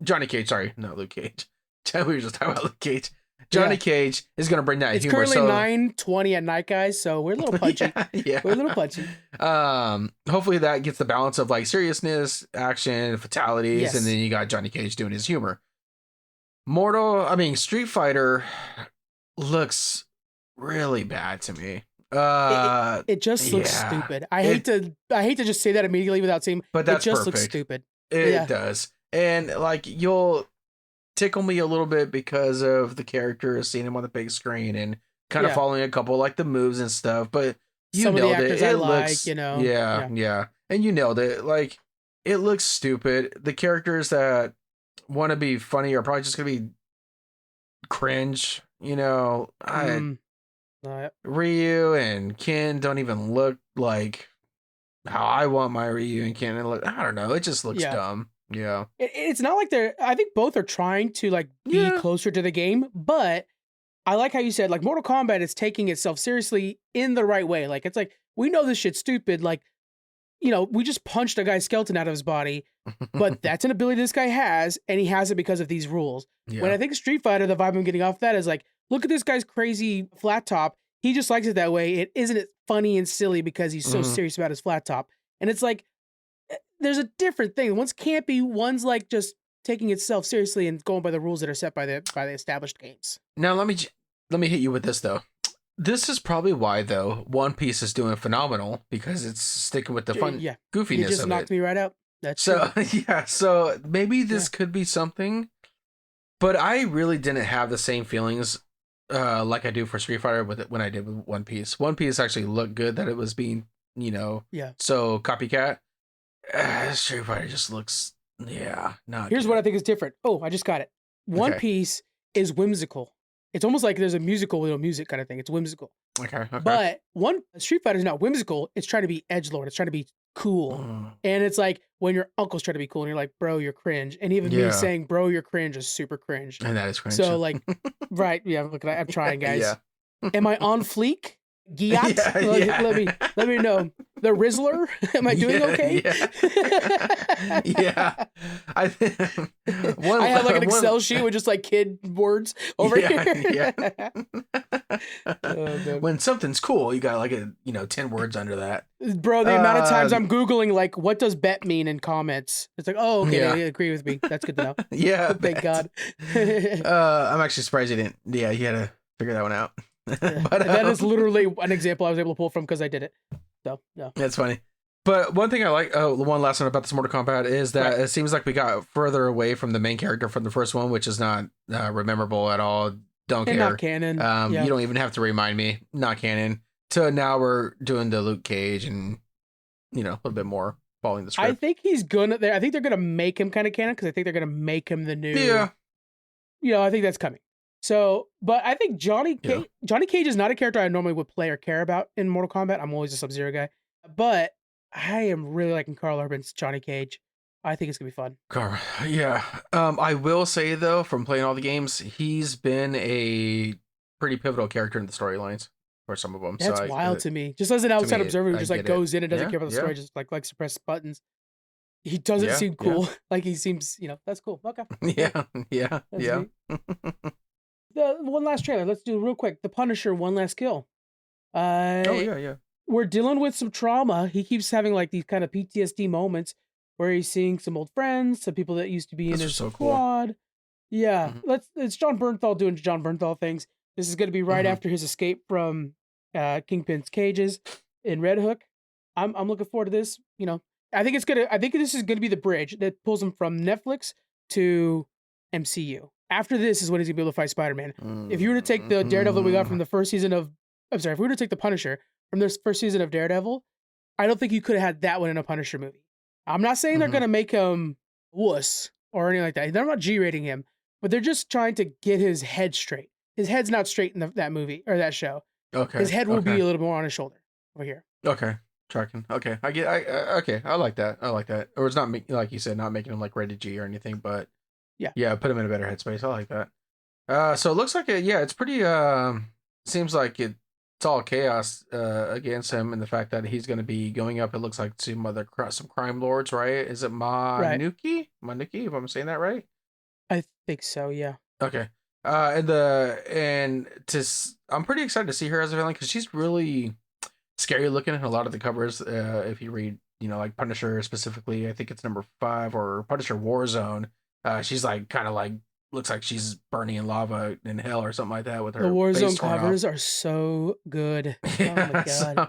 B: Johnny Cage, sorry, not Luke Cage. We were just talking about Luke Cage. Johnny
A: Yeah.
B: Cage is gonna bring that
A: It's
B: humor.
A: currently
B: So
A: 9:20 at night, guys, so we're a little punchy.
B: yeah.
A: We're a little punchy.
B: Hopefully that gets the balance of like seriousness, action, fatalities,
A: Yes.
B: and then you got Johnny Cage doing his humor. Street Fighter looks really bad to me.
A: It just looks
B: yeah.
A: stupid. I hate to just say that immediately without saying,
B: But that's
A: it just looks
B: perfect.
A: stupid.
B: It
A: Yeah.
B: does. And like you'll tickle me a little bit because of the characters, seeing him on the big screen and kind of
A: Yeah.
B: following a couple like the moves and stuff. But you
A: Some of the
B: nailed it.
A: actors I
B: It
A: like,
B: looks,
A: you know.
B: yeah, yeah. And you nailed it. Like it looks stupid. The characters that want to be funny are probably just gonna be cringe. You know, Ryu and Ken don't even look like how I want my Ryu and Ken to look. I don't know. It just looks
A: Yeah.
B: dumb. Yeah.
A: It's not like I think both are trying to like be
B: Yeah.
A: closer to the game, but I like how you said like Mortal Kombat is taking itself seriously in the right way. Like it's like we know this shit's stupid. Like, you know, we just punched a guy's skeleton out of his body, but that's an ability this guy has, and he has it because of these rules.
B: yeah.
A: When I think Street Fighter, the vibe I'm getting off that is like, look at this guy's crazy flat top. He just likes it that way. Isn't it funny and silly because he's so
B: Mhm.
A: serious about his flat top? And it's like there's a different thing. One's campy, one's like just taking itself seriously and going by the rules that are set by the established games.
B: Now let me hit you with this though. This is probably why though One Piece is doing phenomenal because it's sticking with the fun
A: Yeah,
B: goofiness
A: you just
B: of
A: knocked
B: it.
A: me right out. That's
B: So
A: true.
B: yeah, so maybe this could be something, but I really didn't have the same feelings like I do for Street Fighter with it when I did with One Piece. One Piece actually looked good that it was being,
A: Yeah.
B: so copycat. Street Fighter just looks, not
A: Here's
B: good.
A: what I think is different. Oh, I just got it. One
B: Okay.
A: Piece is whimsical. It's almost like there's a musical with no music kind of thing. It's whimsical.
B: Okay.
A: But Street Fighter is not whimsical. It's trying to be edgelord. It's trying to be cool.
B: Mm.
A: And it's like when your uncle's trying to be cool and you're like, bro, you're cringe. And even
B: Yeah.
A: me saying, bro, you're cringe is super cringe.
B: And that is cringe.
A: So like, right. Yeah. Look, I'm trying, guys.
B: Yeah.
A: Am I on fleek? Giat?
B: Yeah,
A: Let me know. The Rizzler? Am I doing okay?
B: Yeah. I
A: I have like an Excel sheet with just like kid words over here. Oh, man.
B: When something's cool, you got like 10 words under that.
A: Bro, the amount of times I'm Googling like, what does bet mean in comments? It's like, oh, okay,
B: Yeah.
A: they agree with me. That's good to know.
B: Yeah.
A: Thank God.
B: I'm actually surprised you didn't. Yeah, you had to figure that one out. But
A: that is literally an example I was able to pull from because I did it. So, no.
B: That's funny. But one thing I like, one last one about this Mortal Kombat is that it seems like we got further away from the main character from the first one, which is not memorable at all. Don't
A: And
B: care.
A: not canon.
B: You don't even have to remind me. Not canon. So now we're doing the Luke Cage and, a little bit more following the script.
A: I think I think they're gonna make him kind of canon because I think they're gonna make him the new.
B: Yeah.
A: I think that's coming. So, but I think Johnny Cage is not a character I normally would play or care about in Mortal Kombat. I'm always a Sub-Zero guy. But I am really liking Carl Urban's Johnny Cage. I think it's gonna be fun.
B: Yeah. I will say though, from playing all the games, he's been a pretty pivotal character in the storylines for some of them.
A: That's
B: So
A: wild to me. Just as an outside observer who
B: I
A: just like
B: get it.
A: goes in and doesn't
B: Yeah,
A: care about the
B: yeah,
A: story, just like to press buttons. He doesn't
B: yeah,
A: seem
B: yeah,
A: cool. Like he seems, that's cool. Okay, cool.
B: yeah, yeah,
A: That's
B: yeah.
A: neat. The one last trailer. Let's do real quick. The Punisher, one last kill.
B: Oh
A: Uh,
B: yeah, yeah.
A: we're dealing with some trauma. He keeps having like these kind of PTSD moments where he's seeing some old friends, some people that used to be in
B: This was
A: his
B: so cool.
A: squad. Yeah,
B: Mhm,
A: it's John Bernthal doing John Bernthal things. This is going to be right
B: mhm.
A: after his escape from Kingpin's cages in Red Hook. I'm looking forward to this. I think this is gonna be the bridge that pulls him from Netflix to MCU. After this is when he's gonna be able to fight Spider-Man. If you were to take the Daredevil that we got
B: Mhm.
A: from the first season of I'm sorry, if we were to take the Punisher from this first season of Daredevil, I don't think you could have had that one in a Punisher movie. I'm not saying they're
B: Mhm.
A: gonna make him wuss or anything like that. They're not G-rating him, but they're just trying to get his head straight. His head's not straight in that movie or that show. His
B: Okay,
A: head will be
B: okay,
A: a little more on his shoulder over here.
B: okay. Tracking. Okay, I get. Okay. I like that. I like that. Or it's not like you said, not making him like rated G or anything, but
A: Yeah.
B: yeah, put him in a better headspace. I like that. So it looks like yeah, it's pretty. Seems like it's all chaos against him, and the fact that he's going to be going up. It looks like some crime lords, right? Is it
A: Right.
B: Manuki? Manuki, if I'm saying that right.
A: I think so, yeah.
B: Okay. I'm pretty excited to see her as a villain because she's really scary looking in a lot of the covers. If you read, like Punisher specifically, I think it's number 5 or Punisher Warzone. She's like kind of like looks like she's burning in lava in hell or something like that with
A: The
B: her face
A: Warzone
B: torn
A: covers
B: off.
A: are so good. Oh my
B: Yeah.
A: god. I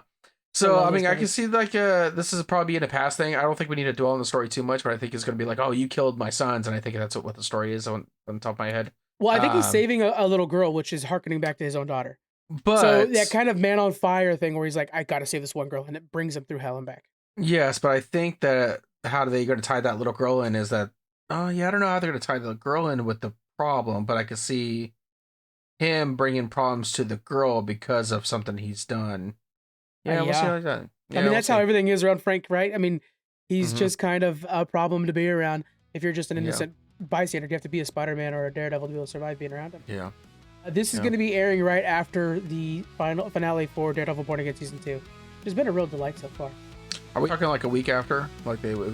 B: So
A: love
B: I
A: those
B: mean, I can
A: covers.
B: see like this is probably in a past thing. I don't think we need to dwell on the story too much, but I think it's gonna be like, oh, you killed my sons, and I think that's what the story is on top of my head.
A: Well, I think he's
B: Um,
A: saving a little girl, which is harkening back to his own daughter. So that
B: but
A: kind of man on fire thing where he's like, I gotta save this one girl, and it brings him through hell and back.
B: yes, but I think that how are they going to tie that little girl in is that, oh yeah, I don't know how they're going to tie the girl in with the problem, but I could see him bringing problems to the girl because of something he's done. Yeah, we'll see
A: Yeah.
B: how that.
A: I
B: Yeah,
A: mean,
B: we'll
A: that's how
B: see.
A: everything is around Frank, right? I mean, he's
B: Hmm.
A: just kind of a problem to be around. If you're just an
B: Yeah,
A: innocent bystander, you have to be a Spider-Man or a Daredevil to be able to survive being around him.
B: yeah,
A: This is
B: yeah.
A: going to be airing right after the final finale for Daredevil Born Again Season 2. It's been a real delight so far.
B: Are we talking like a week after? Like they was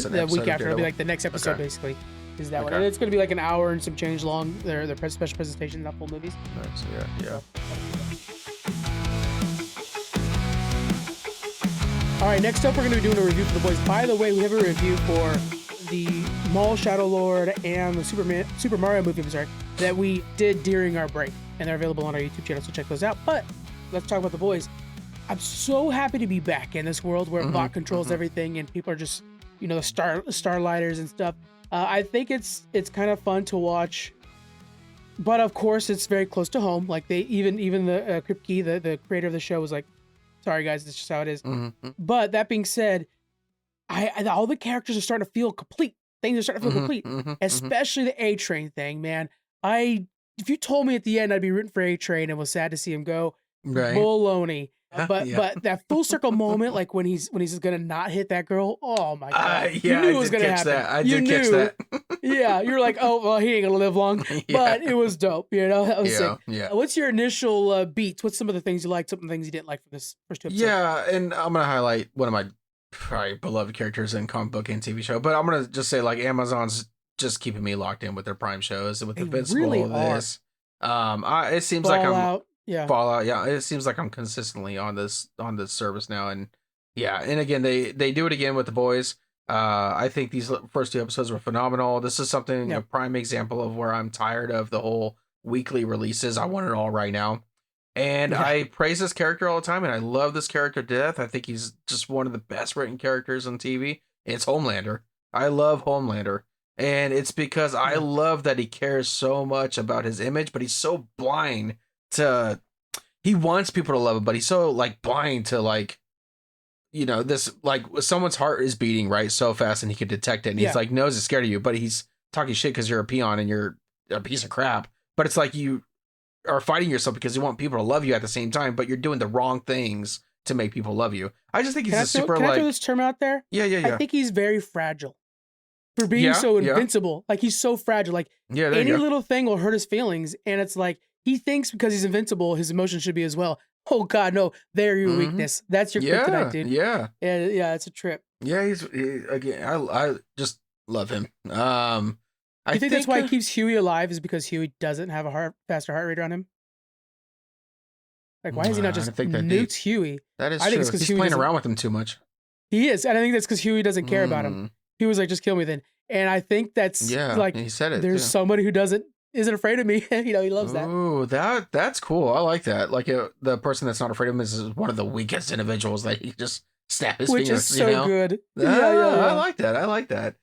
B: an
A: The
B: episode
A: week
B: of
A: after, it'll be
B: Daredevil?
A: like the next episode,
B: Okay.
A: basically, is that one.
B: Okay.
A: And it's going to be like an hour and some change long. They're special presentations, not full movies.
B: Nice. Yeah, yeah.
A: All right, next up, we're going to be doing a review for the boys. By the way, we have a review for the Mall Shadow Lord and the Super Mario movie, that we did during our break, and they're available on our YouTube channel, so check those out. But let's talk about the boys. I'm so happy to be back in this world where bot controls everything, and people are just, the starlighters and stuff. I think it's kind of fun to watch, but of course, it's very close to home. Like they even the Kripke, the creator of the show, was like, "Sorry guys, that's just how it is." But that being said, I all the characters are starting to feel complete. Things are starting to feel complete, especially the A Train thing, man. If you told me at the end I'd be rooting for A Train and was sad to see him go,
B: Right.
A: baloney.
B: Yeah,
A: But
B: yeah.
A: but that full circle moment, like when he's gonna not hit that girl, oh my god, you
B: Yeah,
A: knew
B: I
A: it was
B: did
A: gonna
B: catch
A: happen.
B: that. I
A: You
B: did catch
A: knew.
B: that.
A: Yeah, you're like, oh well, he ain't gonna live long. But
B: Yeah,
A: it was dope. That was sick.
B: yeah, yeah.
A: What's your initial beats? What's some of the things you liked? Some of the things you didn't like from this first 2 episodes?
B: Yeah, and I'm gonna highlight one of my probably beloved characters in comic book and TV show, but I'm gonna just say like Amazon's just keeping me locked in with their Prime shows with
A: They
B: Invincible.
A: really are.
B: It seems like I'm
A: Fallout. Yeah.
B: Fallout. Yeah, it seems like I'm consistently on this service now, and yeah, and again they do it again with the boys. I think these first 2 episodes were phenomenal. This is something
A: Yeah.
B: a prime example of where I'm tired of the whole weekly releases. I want it all right now. And
A: Yeah.
B: I praise this character all the time, and I love this character to death. I think he's just one of the best written characters on TV. It's Homelander. I love Homelander. And it's because I
A: Yeah.
B: love that he cares so much about his image, but he's so blind to he wants people to love him, but he's so like blind to like this like someone's heart is beating right so fast and he can detect it and
A: Yeah.
B: he's like knows it's scared of you, but he's talking shit because you're a peon and you're a piece of crap. But it's like you are fighting yourself because you want people to love you at the same time, but you're doing the wrong things to make people love you. I just think he's
A: Can I
B: a super
A: throw
B: like
A: this term out there?
B: yeah.
A: I think he's very fragile for being
B: Yeah,
A: so
B: yeah.
A: invincible. Like he's so fragile. Like
B: Yeah, there
A: any
B: you go.
A: little thing will hurt his feelings, and it's like he thinks because he's invincible, his emotions should be as well. Oh God, no, they're your weakness. That's your kryptonite, dude. Yeah, it's a trip.
B: Yeah, again. I just love him. I
A: You think that's why he keeps Huey alive? Is because Huey doesn't have a faster heart rate on him? Like, why is he not just nukes Huey?
B: That is
A: I think
B: true.
A: it's because
B: He's
A: Huey
B: playing around with him too much.
A: He is, and I think that's because Huey doesn't care about him. He was like, "Just kill me then." And I think that's like,
B: he said it.
A: There's somebody who isn't afraid of me. You know, he loves that.
B: Ooh, that's cool. I like that. Like the person that's not afraid of him is one of the weakest individuals that he just snap his fingers.
A: Which is so good. Yeah.
B: I like that. I like that.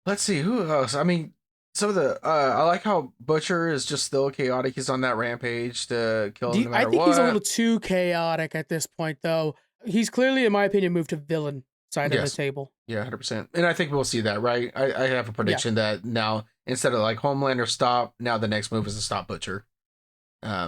B: Let's see who else. I mean, some of the I like how Butcher is just still chaotic. He's on that rampage to kill him no matter
A: I think
B: what.
A: he's a little too chaotic at this point, though. He's clearly, in my opinion, moved to villain side of the table.
B: Yeah, 100%. And I think we'll see that, right? I have a prediction that now, instead of like Homelander stop, now the next move is to stop Butcher.
A: It'll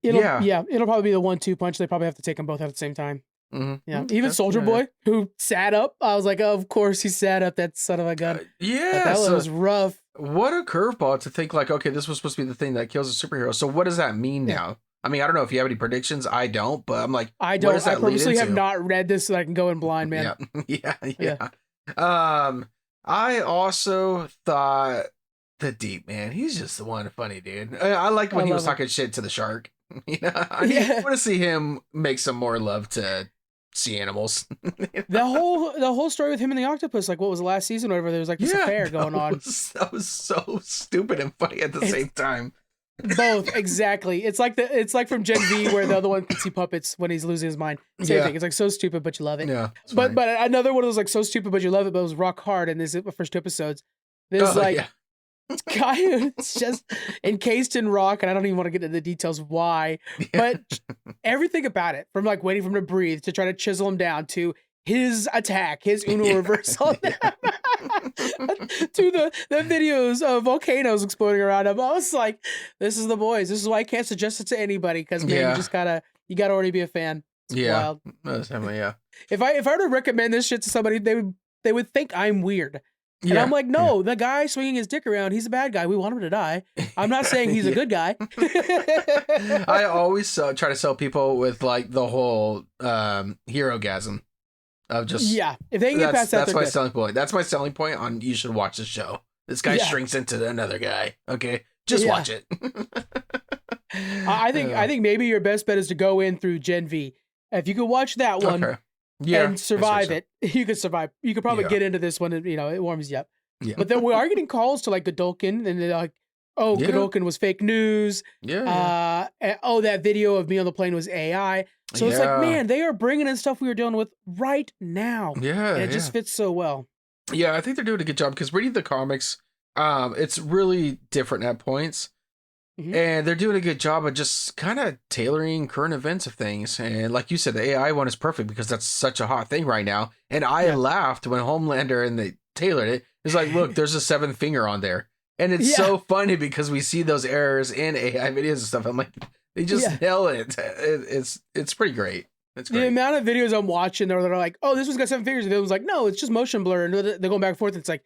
A: probably be the 1-2 punch. They probably have to take them both at the same time.
B: Mm-hmm.
A: Yeah, even Soldier Boy, who sat up, I was like, oh, of course he sat up, that son of a gun. That was rough.
B: What a curveball to think like, okay, this was supposed to be the thing that kills a superhero. So what does that mean now? I mean, I don't know if you have any predictions. I don't, but I'm like,
A: I don't. I purposely have not read this so I can go in blind, man.
B: Yeah. I also thought the Deep Man. He's just the one funny dude. I like when he was talking shit to the shark. You know, I want to see him make some more love to sea animals.
A: The whole story with him and the octopus, like what was the last season or whatever, there was like this affair going on.
B: That was so stupid and funny at the same time.
A: Both, exactly. It's like from Gen V where the other one can see puppets when he's losing his mind. Same thing. It's like so stupid, but you love it.
B: Yeah.
A: But another one was like so stupid, but you love it, but it was rock hard. And this is the first 2 episodes. There's guy who's just encased in rock, and I don't even want to get into the details why, but everything about it, from like waiting for him to breathe to try to chisel him down to his attack, his Uno reversal, to the videos of volcanoes exploding around him. I was like, this is the boys. This is why I can't suggest it to anybody, because man, you gotta already be a fan. It's wild. If I were to recommend this shit to somebody, they would think I'm weird. And I'm like, no, the guy swinging his dick around, he's a bad guy. We want him to die. I'm not saying he's a good guy.
B: I always try to sell people with like the whole hero-gasm of just
A: if they can get past that,
B: that's my selling point. That's my selling point on you should watch the show. This guy shrinks into another guy. Okay, just watch it.
A: I think maybe your best bet is to go in through Gen V. If you could watch that one. Okay. And survive it. You could survive. You could probably get into this one, and it warms you up. Yeah. But then we are getting calls to like Godolkin, and they're like, "Oh, Godolkin was fake news." Oh, that video of me on the plane was AI. So it's like, man, they are bringing in stuff we were dealing with right now.
B: Yeah,
A: and it just fits so well.
B: Yeah, I think they're doing a good job because reading the comics, it's really different at points. Mm-hmm. And they're doing a good job of just kind of tailoring current events of things. And like you said, the AI one is perfect because that's such a hot thing right now. And I laughed when Homelander and they tailored it. It's like, look, there's a 7th finger on there. And it's so funny because we see those errors in AI videos and stuff. I'm like, they just nail it. It's pretty great. It's great.
A: The amount of videos I'm watching, they're like, oh, this one's got 7 fingers. And the other one's like, no, it's just motion blur. And they're going back and forth. And it's like,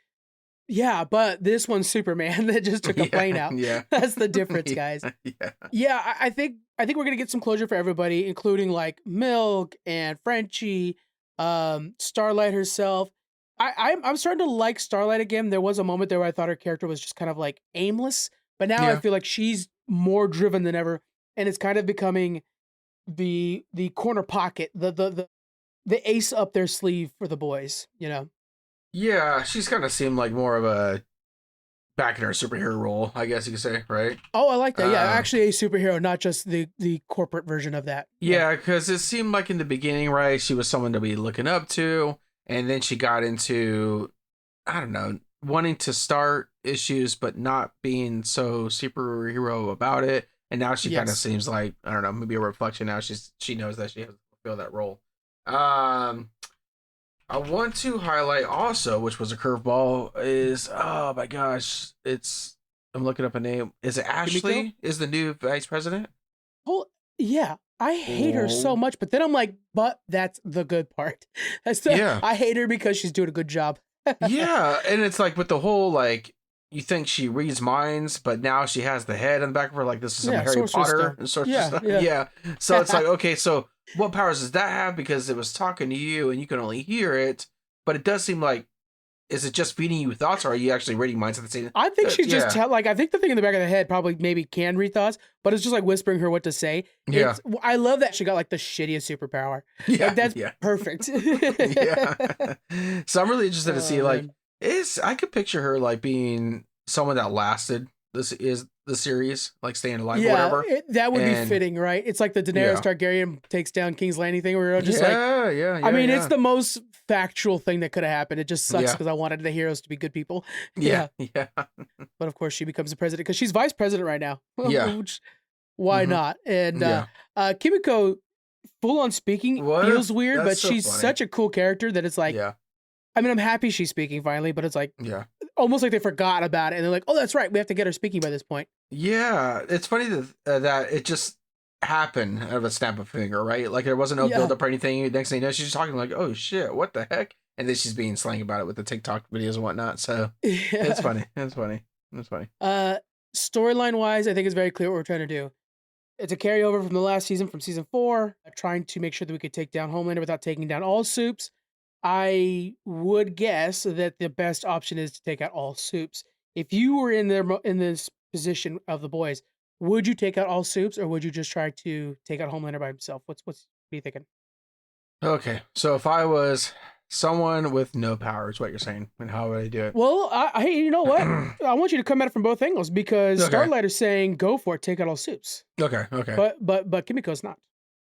A: yeah, but this one's Superman that just took a plane out. Yeah, that's the difference, guys. I think we're gonna get some closure for everybody, including like Milk and Frenchie, Starlight herself. I'm starting to like Starlight again. There was a moment there where I thought her character was just kind of like aimless, but now I feel like she's more driven than ever, and it's kind of becoming the corner pocket, the ace up their sleeve for the boys,
B: Yeah, she's kind of seemed like more of a back in her superhero role, I guess you could say, right?
A: Oh, I like that. Yeah, actually a superhero, not just the corporate version of that.
B: Yeah, because it seemed like in the beginning, right, she was someone to be looking up to, and then she got into, I don't know, wanting to start issues, but not being so superhero about it. And now she kind of seems like, I don't know, maybe a reflection now. She knows that she has to fulfill that role. I want to highlight also, which was a curveball, is, oh my gosh, I'm looking up a name. Is it Ashley is the new vice president?
A: Oh, yeah. I hate her so much, but then I'm like, but that's the good part. I hate her because she's doing a good job.
B: Yeah, and it's like with the whole, like, you think she reads minds, but now she has the head in the back of her, like this is some Harry Potter and sorceress stuff. Yeah. So it's like, okay, so what powers does that have? Because it was talking to you and you can only hear it, but it does seem like, is it just feeding you thoughts, or are you actually reading minds at the same time?
A: I think she's just I think the thing in the back of the head probably maybe can read thoughts, but it's just like whispering her what to say.
B: Yeah.
A: I love that she got like the shittiest superpower.
B: Yeah.
A: Like, that's perfect.
B: Yeah. So I'm really interested to see, like, I could picture her like being someone that lasted. This is the series, like staying alive or whatever.
A: That would be fitting, right? It's like the Daenerys Targaryen takes down King's Landing thing, where you're just I mean, it's the most factual thing that could have happened. It just sucks because I wanted the heroes to be good people.
B: Yeah.
A: But of course, she becomes the president because she's vice president right now.
B: Yeah.
A: Why not? And Kimiko, full on speaking, feels weird, but she's such a cool character that it's like, I mean, I'm happy she's speaking finally, but it's like, almost like they forgot about it, and they're like, "Oh, that's right, we have to get her speaking by this point."
B: Yeah, it's funny that it just happened out of a snap of a finger, right? Like there wasn't no build up or anything. Next thing you know, she's just talking like, "Oh shit, what the heck?" And then she's being slang about it with the TikTok videos and whatnot. So it's funny. It's funny. It's funny.
A: Storyline wise, I think it's very clear what we're trying to do. It's a carryover from the last season, from season 4, trying to make sure that we could take down Homelander without taking down all Supes. I would guess that the best option is to take out all Supes. If you were in this position of the boys, would you take out all Supes, or would you just try to take out Homelander by himself? What are you thinking?
B: Okay, so if I was someone with no powers, what you're saying, and how would I do it?
A: Well, hey, you know what? I want you to come at it from both angles, because Starlight is saying go for it, take out all Supes.
B: Okay.
A: But Kimiko's not.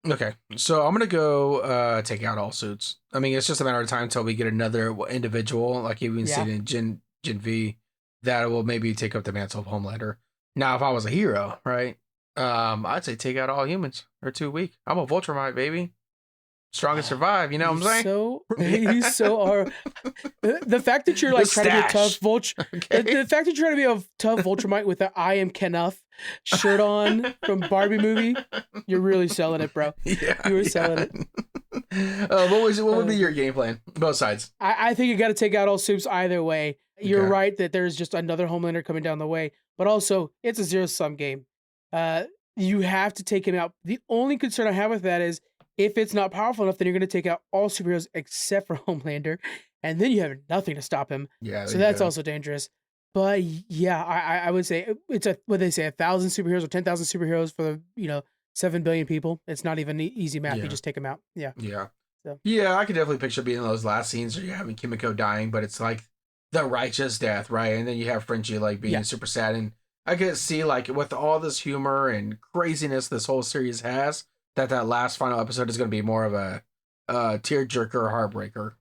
B: Okay, so I'm gonna go take out all Suits. I mean, it's just a matter of time until we get another individual, like you've been seeing in Gen V, that will maybe take up the mantle of Homelander. Now, if I was a hero, right, I'd say take out all humans. They're too weak. I'm a Viltrumite, baby. Strongest survive. You know what I'm saying?
A: You so are. The fact that you're like trying to be a tough the fact that you're trying to be a tough Viltrumite with the "I am Kenough" shirt on from Barbie movie, you're really selling it, bro.
B: Yeah,
A: you were selling it.
B: What would be your game plan? Both sides.
A: I think you got to take out all Supes either way. You're right that there's just another Homelander coming down the way, but also it's a zero-sum game. You have to take him out. The only concern I have with that is, if it's not powerful enough, then you're going to take out all superheroes except for Homelander, and then you have nothing to stop him.
B: Yeah,
A: so that's also dangerous. But yeah, I would say it's what they say, 1,000 superheroes or 10,000 superheroes for 7 billion people. It's not even easy math. You just take them out. Yeah. So.
B: Yeah, I could definitely picture being in those last scenes where you're having Kimiko dying, but it's like the righteous death, right? And then you have Frenchie like being super sad, and I could see like with all this humor and craziness this whole series has, that last final episode is going to be more of a tearjerker or heartbreaker.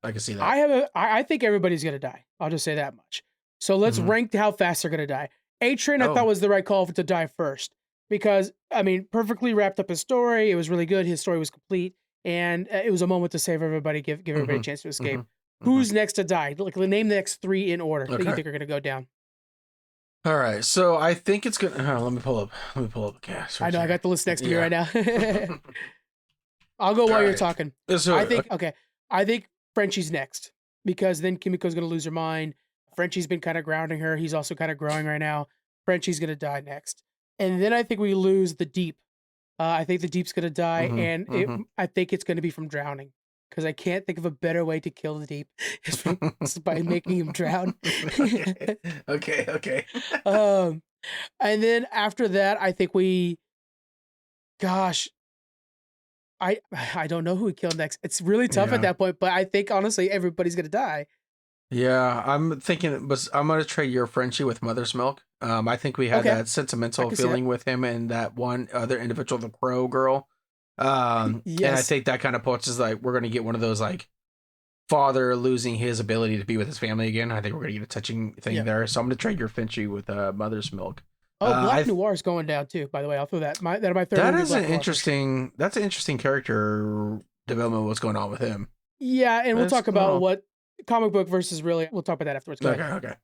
B: I can see that.
A: I think everybody's going to die. I'll just say that much. So let's rank how fast they're going to die. A-Train, I thought was the right call to die first, because I mean, perfectly wrapped up his story. It was really good. His story was complete, and it was a moment to save everybody, give everybody a chance to escape. Who's next to die? Like, name the next 3 in order that you think are going to go down.
B: All right, so I think it's gonna. Let me pull up the cast.
A: I know, I got the list next to me right now. I'll go while you're talking. I think Frenchie's next, because then Kimiko's gonna lose her mind. Frenchie's been kind of grounding her. He's also kind of growing right now. Frenchie's gonna die next, and then I think we lose the Deep. I think the Deep's gonna die, and I think it's gonna be from drowning, because I can't think of a better way to kill the Deep is by making him drown.
B: Okay.
A: And then after that, I think I don't know who we kill next. It's really tough at that point, but I think honestly everybody's gonna die.
B: Yeah, I'm thinking, but I'm gonna trade your Frenchie with Mother's Milk. I think we had that sentimental feeling with him and that one other individual, the Crow girl. And I think that kind of puts us like, we're going to get one of those like father losing his ability to be with his family again. I think we're going to get a touching thing there. So I'm going to trade your Frenchie with Mother's Milk.
A: Black Noir is going down too, by the way. I'll throw that. My third.
B: That's an interesting character development. What's going on with him?
A: Yeah, and we'll talk about what comic book versus really. We'll talk about that afterwards.
B: Okay.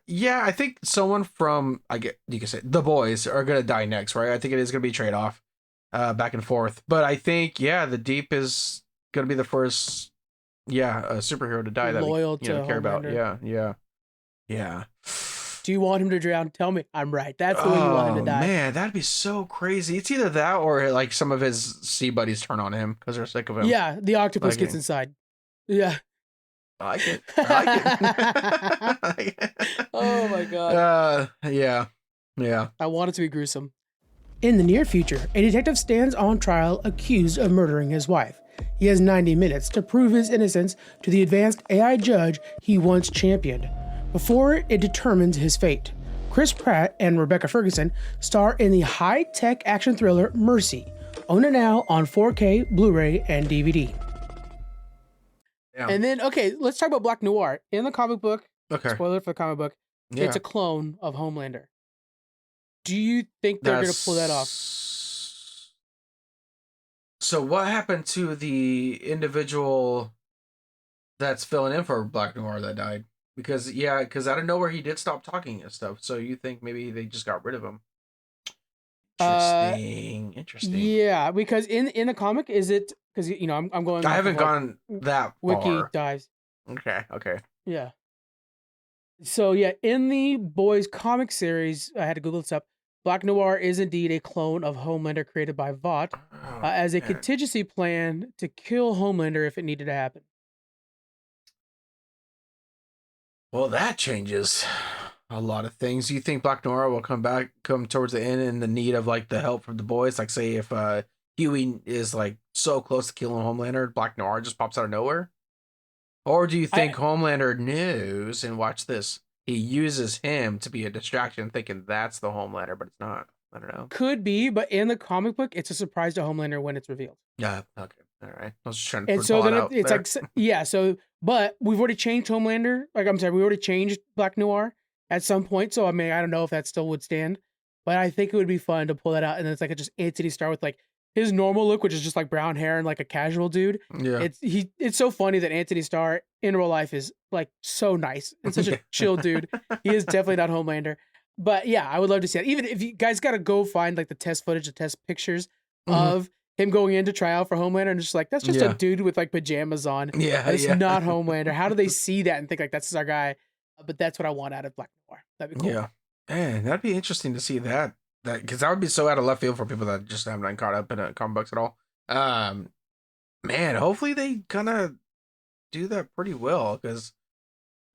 B: Yeah, I think someone from you can say the boys are going to die next, right? I think it is going to be trade off. Back and forth, but I think the Deep is gonna be the first a superhero to die that
A: loyal
B: we care about. Yeah Yeah.
A: Do you want him to drown? Tell me. I'm right. That's the way you want him to die.
B: Man, that'd be so crazy. It's either that or like some of his sea buddies turn on him because they're sick of him.
A: Yeah, the octopus gets inside. Yeah.
B: I like it. I like it.
A: Oh my god.
B: Yeah. Yeah.
A: I want it to be gruesome. In the near future, a detective stands on trial accused of murdering his wife. He has 90 minutes to prove his innocence to the advanced AI judge he once championed, before it determines his fate. Chris Pratt and Rebecca Ferguson star in the high-tech action thriller Mercy. Own it now on 4K, Blu-ray, and DVD. Yeah. And then, okay, let's talk about Black Noir. In the comic book, spoiler for the comic book, it's a clone of Homelander. Do you think they're going to pull that off?
B: So what happened to the individual that's filling in for Black Noir that died? Because out of nowhere he did stop talking and stuff. So you think maybe they just got rid of him? Interesting.
A: Yeah, because in the comic, is it because I'm going.
B: I haven't gone that
A: wiki
B: far.
A: dives.
B: Okay.
A: Yeah. So yeah, in the Boys comic series, I had to Google this up. Black Noir is indeed a clone of Homelander created by Vought as a contingency plan to kill Homelander if it needed to happen.
B: Well, that changes a lot of things. You think Black Noir will come towards the end in the need of like the help from the boys? Like say if Huey is like so close to killing Homelander, Black Noir just pops out of nowhere? Or do you think Homelander knows, and watch this, he uses him to be a distraction thinking that's the Homelander, but it's not? I don't know.
A: Could be, but in the comic book, it's a surprise to Homelander when it's revealed.
B: Yeah, okay. All right. I was just trying to
A: and so then it's like, yeah, so, but we've already changed Homelander. Like, I'm sorry, we already changed Black Noir at some point. So, I mean, I don't know if that still would stand, but I think it would be fun to pull that out. And then it's like, just Anthony Starr with like his normal look, which is just like brown hair and like a casual dude.
B: Yeah.
A: It's so funny that Anthony Starr in real life is like so nice and such a chill dude. He is definitely not Homelander. But yeah, I would love to see that. Even if you guys got to go find like the test footage, the test pictures of him going in to try out for Homelander and just like, that's just a dude with like pajamas on.
B: Yeah.
A: It's not Homelander. How do they see that and think like, that's our guy? But that's what I want out of Black Noir. That'd be cool.
B: Yeah. Man, that'd be interesting to see that. Because that would be so out of left field for people that just haven't been caught up in comic books at all. Man, hopefully they kind of do that pretty well, because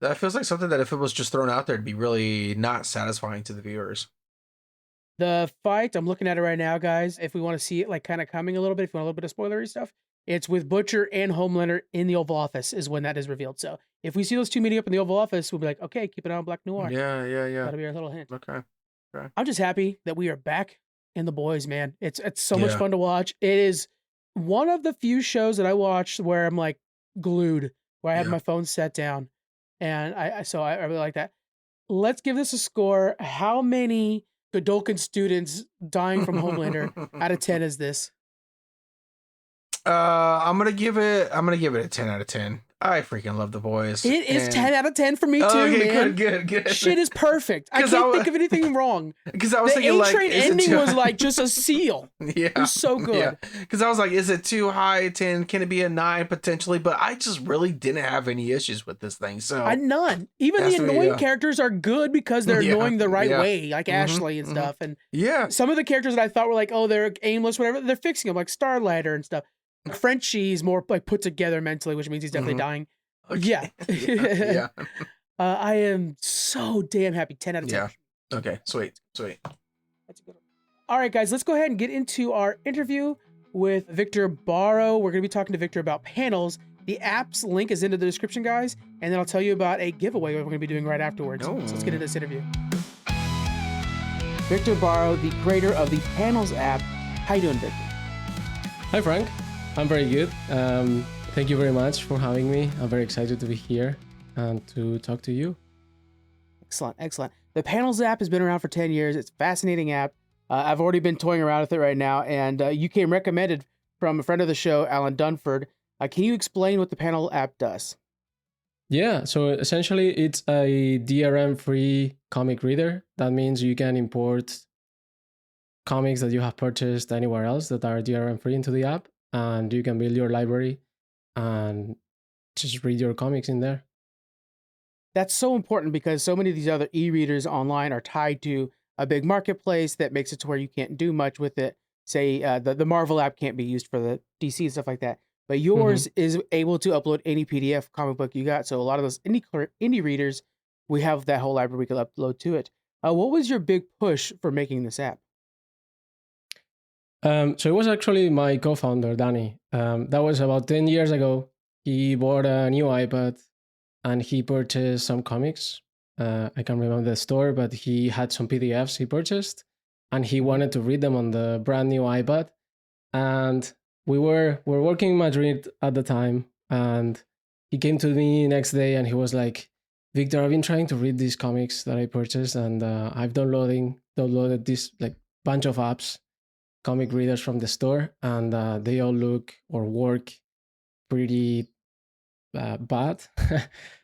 B: that feels like something that if it was just thrown out there, it'd be really not satisfying to the viewers.
A: The fight, I'm looking at it right now, guys. If we want to see it like kind of coming a little bit, if you want a little bit of spoilery stuff, it's with Butcher and Homelander in the Oval Office is when that is revealed. So if we see those two meeting up in the Oval Office, we'll be like, okay, keep an eye on Black Noir.
B: Yeah.
A: That'll be our little hint.
B: Okay.
A: I'm just happy that we are back in The Boys, man. It's so much fun to watch. It is one of the few shows that I watched where I'm like glued, where I have my phone set down, and I really like that. Let's give this a score. How many Godolkin students dying from Homelander out of 10 is this?
B: I'm gonna give it a 10 out of 10. I freaking love The Boys.
A: It is 10 out of 10 for me too, man.
B: Good.
A: Shit is perfect. I can't think of anything wrong.
B: Because I was thinking like,
A: A-Train ending was like just a seal.
B: Yeah.
A: It was so good.
B: Yeah. Because I was like, is it too high? 10? Can it be a 9 potentially? But I just really didn't have any issues with this thing. So
A: none. Even the annoying characters are good because they're annoying the right way, like Ashley and stuff. And some of the characters that I thought were like, oh, they're aimless, whatever, they're fixing them, like Starlighter and stuff. Frenchie's more like put together mentally, which means he's definitely dying.
B: Okay.
A: Yeah. I am so damn happy. 10 out of 10.
B: Yeah. Okay. Sweet.
A: That's a good one. All right, guys, let's go ahead and get into our interview with Victor Barro. We're going to be talking to Victor about panels. The app's link is in the description, guys. And then I'll tell you about a giveaway we're going to be doing right afterwards. So let's get into this interview. Victor Barro, the creator of the Panels app. How you doing, Victor?
C: Hi, Frank. I'm very good. Thank you very much for having me. I'm very excited to be here and to talk to you.
A: Excellent. The Panels app has been around for 10 years. It's a fascinating app. I've already been toying around with it right now, and you came recommended from a friend of the show, Alan Dunford. Can you explain what the Panel app does?
C: Yeah, so essentially it's a DRM-free comic reader. That means you can import comics that you have purchased anywhere else that are DRM-free into the app, and you can build your library and just read your comics in there.
A: That's so important because so many of these other e-readers online are tied to a big marketplace that makes it to where you can't do much with it. Say the Marvel app can't be used for the DC and stuff like that, but
C: Mhm.
A: yours is able to upload any PDF comic book you got. So a lot of those indie readers, we have that whole library we can upload to it. What was your big push for making this app?
C: So it was actually my co-founder, Danny. That was about 10 years ago. He bought a new iPad and he purchased some comics. I can't remember the store, but he had some PDFs he purchased and he
A: Mhm.
C: wanted to read them on the brand new iPad. And we were working in Madrid at the time. And he came to me next day and he was like, Victor, I've been trying to read these comics that I purchased and I've downloaded this like bunch of apps, comic readers from the store, and they all look or work pretty bad.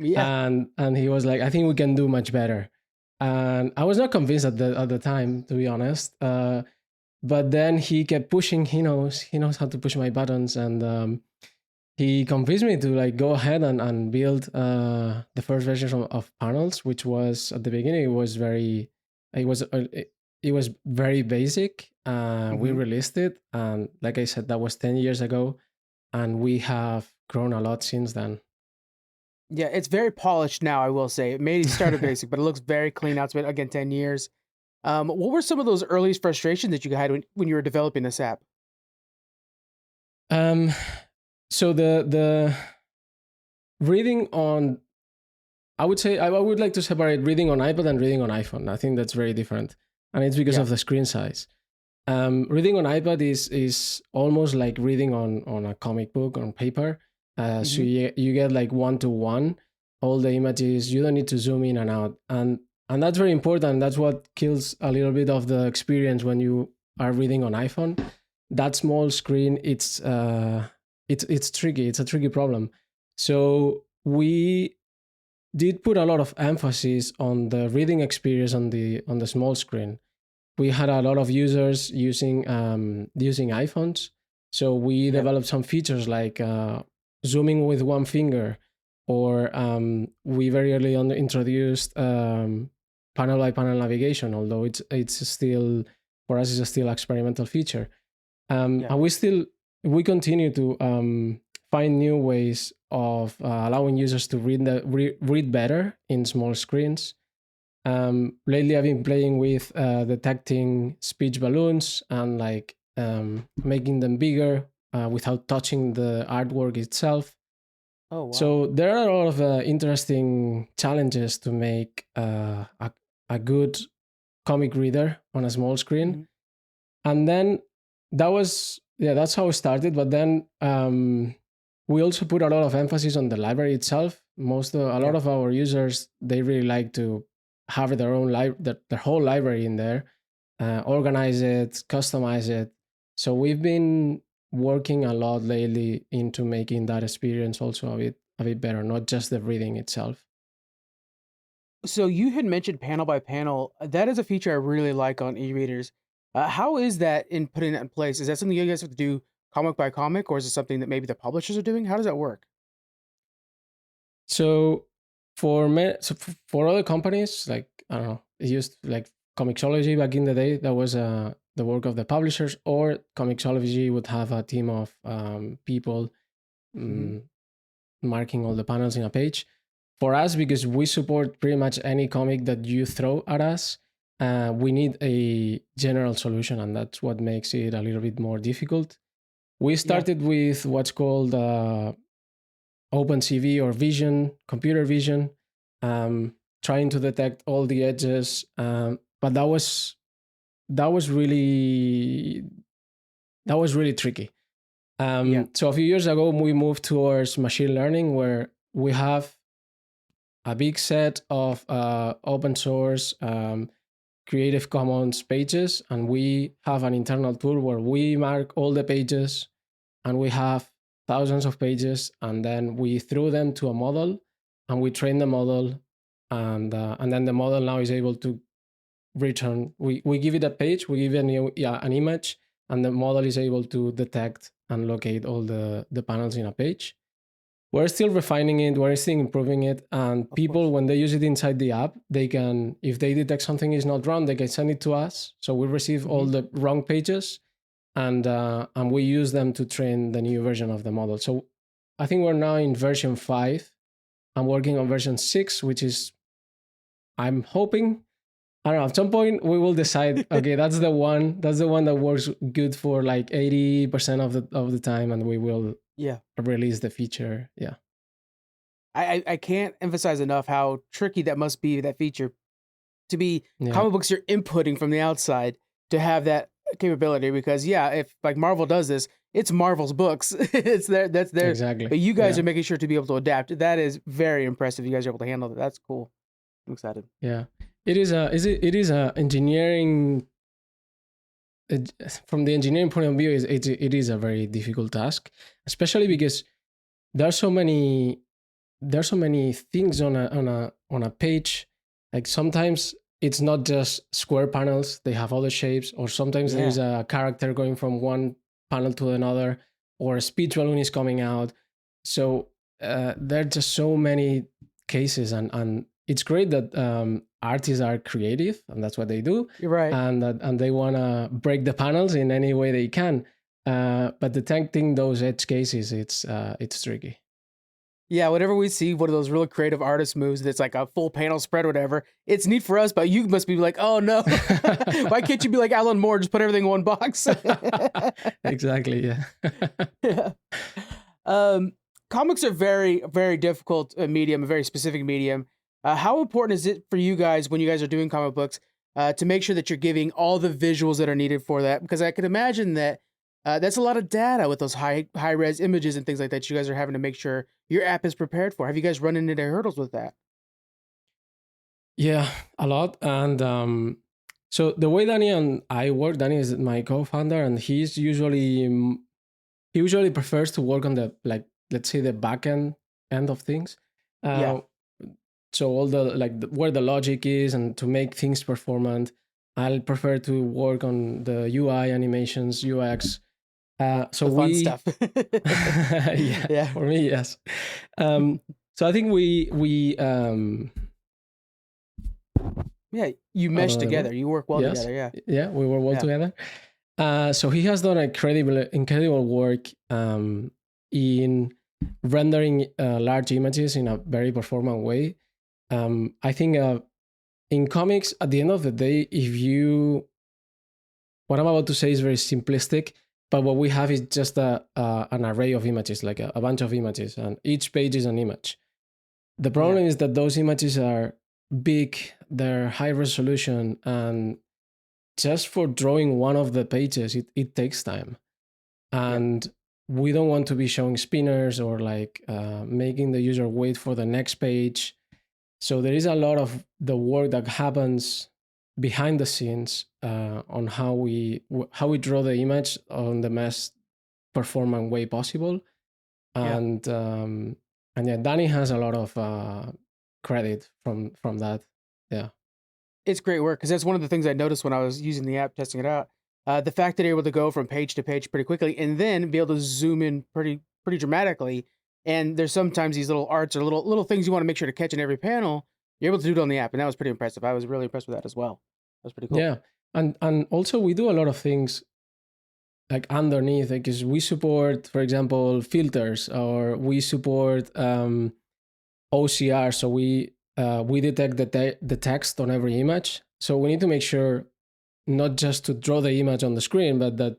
A: Yeah.
C: And he was like, I think we can do much better. And I was not convinced at the time, to be honest. But then he kept pushing. He knows how to push my buttons, and he convinced me to like go ahead and build the first version of panels, which was at the beginning it was it was very basic. We
A: Hmm.
C: released it, and like I said, that was 10 years ago, and we have grown a lot since then.
A: Yeah, it's very polished now, I will say. It may start at basic, but it looks very clean now. It's been, again, 10 years. What were some of those earliest frustrations that you had when you were developing this app?
C: um, so the reading on, I would say I would like to separate reading on iPad and reading on iPhone. I think that's very different, and it's because
A: Yeah.
C: of the screen size. Reading on iPad is almost like reading on a comic book on paper. So
A: Hmm.
C: you get like one to one all the images. You don't need to zoom in and out, and that's very important. That's what kills a little bit of the experience when you are reading on iPhone. That small screen, it's tricky. It's a tricky problem. So we did put a lot of emphasis on the reading experience on the small screen. We had a lot of users using iPhones, so we
A: Yeah.
C: developed some features like zooming with one finger, or we very early on introduced panel by panel navigation. Although it's still, for us, it's a still experimental feature,
A: Yeah.
C: and we continue to find new ways of allowing users to read better in small screens. Lately, I've been playing with detecting speech balloons and like making them bigger without touching the artwork itself.
A: Oh, wow.
C: So there are a lot of interesting challenges to make a good comic reader on a small screen.
A: Hmm.
C: And then that's how it started. But then we also put a lot of emphasis on the library itself. A lot
A: Yeah.
C: of our users, they really like to have their own their whole library in there, organize it, customize it. So we've been working a lot lately into making that experience also a bit better, not just the reading itself.
A: So you had mentioned panel by panel. That is a feature I really like on e-readers. How is that in putting that in place? Is that something you guys have to do comic by comic, or is it something that maybe the publishers are doing? How does that work?
C: So for other companies, like I don't know, it used like Comixology back in the day. That was the work of the publishers, or Comixology would have a team of people
A: Hmm.
C: um, marking all the panels in a page. For us, because we support pretty much any comic that you throw at us, we need a general solution, and that's what makes it a little bit more difficult. We
A: Yeah.
C: started with what's called OpenCV or vision, computer vision, um, trying to detect all the edges. But that was really that was really tricky.
A: Yeah.
C: So a few years ago, we moved towards machine learning, where we have a big set of open source Creative Commons pages, and we have an internal tool where we mark all the pages, and we have thousands of pages, and then we throw them to a model, and we train the model, and then the model now is able to return. We give it a page, we give it an image, and the model is able to detect and locate all the panels in a page. we're still refining it, we're still improving it, and
A: Of
C: people
A: course.
C: when they use it inside the app, they can, if they detect something is not wrong, they can send it to us. So we receive all
A: Mhm.
C: the wrong pages, and we use them to train the new version of the model. So I think we're now in version 5. I'm working on version 6, which is, I'm hoping, I don't know, at some point we will decide, okay, that's the one that works good for like 80% of the time, and we will
A: Yeah.
C: release the feature. Yeah.
A: I can't emphasize enough how tricky that must be, that feature, to be
C: Yeah.
A: comic books you're inputting from the outside to have that capability. Because yeah, if like Marvel does this, it's Marvel's books. It's that's their.
C: Exactly.
A: But you guys
C: Yeah.
A: are making sure to be able to adapt. That is very impressive. You guys are able to handle that. That's cool. I'm excited.
C: Yeah. It is a engineering, from the engineering point of view, it is a very difficult task, especially because there's so many things on a page. Like sometimes it's not just square panels, they have other shapes, or sometimes
A: Yeah.
C: there's a character going from one panel to another, or a speech balloon is coming out. So there are just so many cases, and it's great that artists are creative, and that's what they do,
A: You're right.
C: and they want to break the panels in any way they can. But detecting those edge cases, it's tricky.
A: Yeah, whenever we see one of those really creative artist moves that's like a full panel spread or whatever, it's neat for us, but you must be like, oh no. Why can't you be like Alan Moore, just put everything in one box?
C: Exactly, yeah.
A: Yeah. Um, Comics are very, very difficult medium, a very specific medium. How important is it for you guys when you guys are doing comic books to make sure that you're giving all the visuals that are needed for that? Because I could imagine that that's a lot of data with those high res images and things like that. You guys are having to make sure your app is prepared for. Have you guys run into hurdles with that?
C: Yeah, a lot. And so the way Danny and I work, Danny is my co-founder, and he usually prefers to work on the, like, let's say, the back end of things.
A: Yeah.
C: So all the, like, where the logic is, and to make things performant. I'll prefer to work on the UI, animations, UX. So
A: The fun
C: we
A: stuff.
C: yeah,
A: Yeah.
C: for me, yes. So I think we
A: Yeah. You
C: I
A: mesh
C: don't know the
A: together.
C: word.
A: You work well
C: Yes.
A: together. Yeah.
C: Yeah, we were well
A: Yeah.
C: together. So he has done incredible work in rendering large images in a very performant way. I think in comics, at the end of the day, what I'm about to say is very simplistic, but what we have is just an array of images, like a bunch of images, and each page is an image. The problem is that those images are big, they're high resolution, and just for drawing one of the pages, it takes time. And we don't want to be showing spinners or like making the user wait for the next page. So there is a lot of the work that happens behind the scenes on how we draw the image on the best performant way possible. And yeah, Danny has a lot of credit from that. Yeah.
A: It's great work because that's one of the things I noticed when I was using the app, testing it out. The fact that you're able to go from page to page pretty quickly and then be able to zoom in pretty dramatically. And there's sometimes these little arts or little things you want to make sure to catch in every panel. You're able to do it on the app, and that was pretty impressive. I was really impressed with that as well. That was pretty cool.
C: Yeah. And also we do a lot of things like underneath, because we support, for example, filters, or we support OCR. So we detect the text on every image. So we need to make sure not just to draw the image on the screen, but that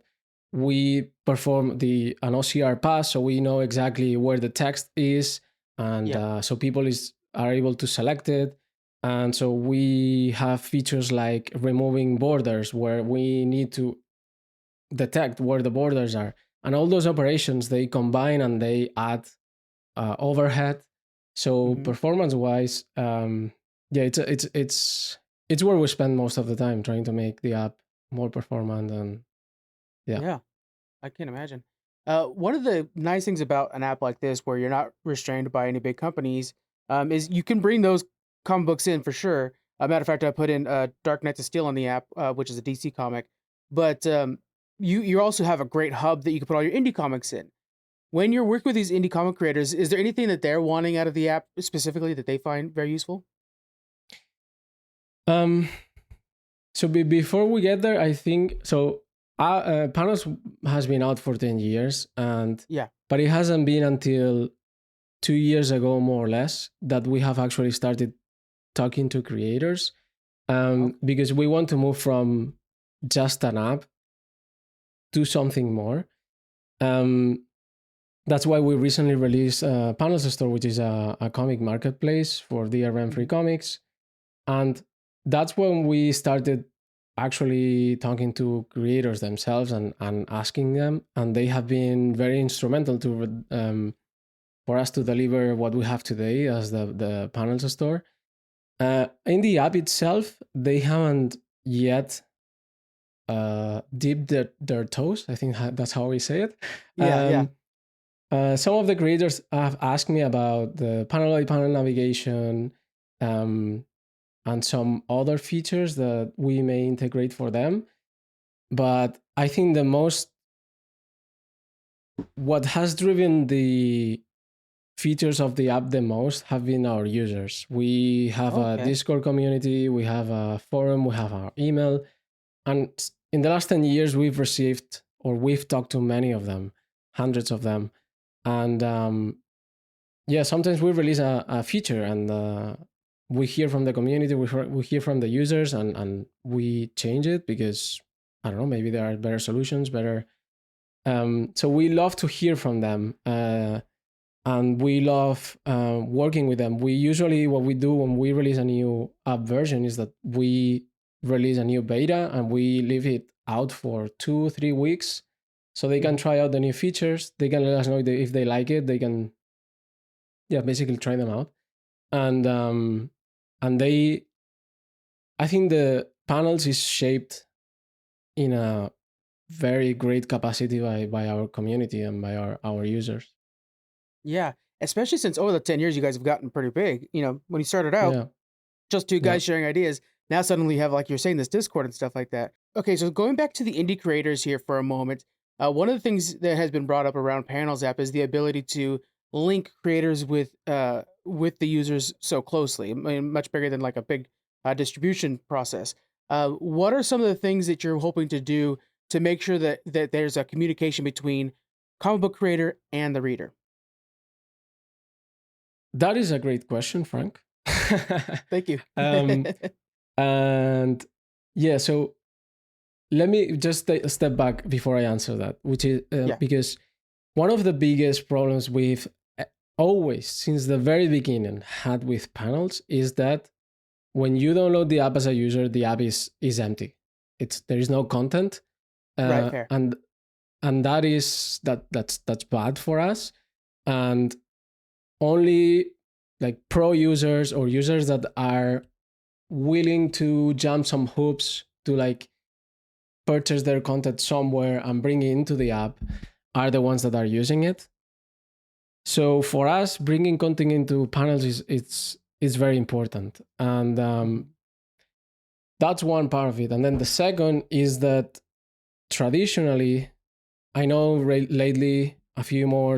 C: we perform an OCR pass, so we know exactly where the text is, and so people are able to select it. And so we have features like removing borders, where we need to detect where the borders are, and all those operations, they combine and they add overhead. So performance wise, yeah, it's where we spend most of the time, trying to make the app more performant. And
A: Yeah, I can imagine. One of the nice things about an app like this, where you're not restrained by any big companies, is you can bring those comic books in for sure. Matter of fact, I put in Dark Knights of Steel on the app, which is a DC comic. But you also have a great hub that you can put all your indie comics in. when you're working with these indie comic creators, is there anything that they're wanting out of the app specifically that they find very useful?
C: So before we get there, I think so. Panels has been out for 10 years, but it hasn't been until 2 years ago, more or less, that we have actually started talking to creators, because we want to move from just an app to something more. That's why we recently released Panels Store, which is a comic marketplace for DRM-free comics. And that's when we started actually talking to creators themselves and asking them. And they have been very instrumental to for us to deliver what we have today as the Panels Store. In the app itself, they haven't yet dipped their toes. I think that's how we say it. Some of the creators have asked me about the panel-by-panel navigation and some other features that we may integrate for them. But I think what has driven the features of the app the most have been our users. We have a Discord community, we have a forum, we have our email. And in the last 10 years, we've talked to many of them, hundreds of them. And sometimes we release a feature and we hear from the community, we hear from the users, and we change it because, I don't know, maybe there are better solutions, so we love to hear from them. And we love working with them. We usually, what we do when we release a new app version is that we release a new beta and we leave it out for 2-3 weeks so they can try out the new features. They can let us know if they like it. They can, basically try them out. And I think the Panels is shaped in a very great capacity by our community and by our users.
A: Yeah, especially since over the 10 years, you guys have gotten pretty big. You know, when you started out, just two guys sharing ideas. Now suddenly you have, like you're saying, this Discord and stuff like that. Okay, so going back to the indie creators here for a moment, one of the things that has been brought up around Panels app is the ability to link creators with the users so closely. I mean, much bigger than like a big distribution process. What are some of the things that you're hoping to do to make sure that there's a communication between comic book creator and the reader?
C: That is a great question, Frank.
A: Thank you.
C: And so let me just take a step back before I answer that, which is because one of the biggest problems we've always, since the very beginning, had with Panels is that when you download the app as a user, the app is empty. There is no content,
A: right, fair.
C: and that's bad for us. And only like pro users or users that are willing to jump some hoops to like purchase their content somewhere and bring it into the app are the ones that are using it. So for us, bringing content into Panels is very important, and that's one part of it. And then the second is that traditionally, I know lately a few more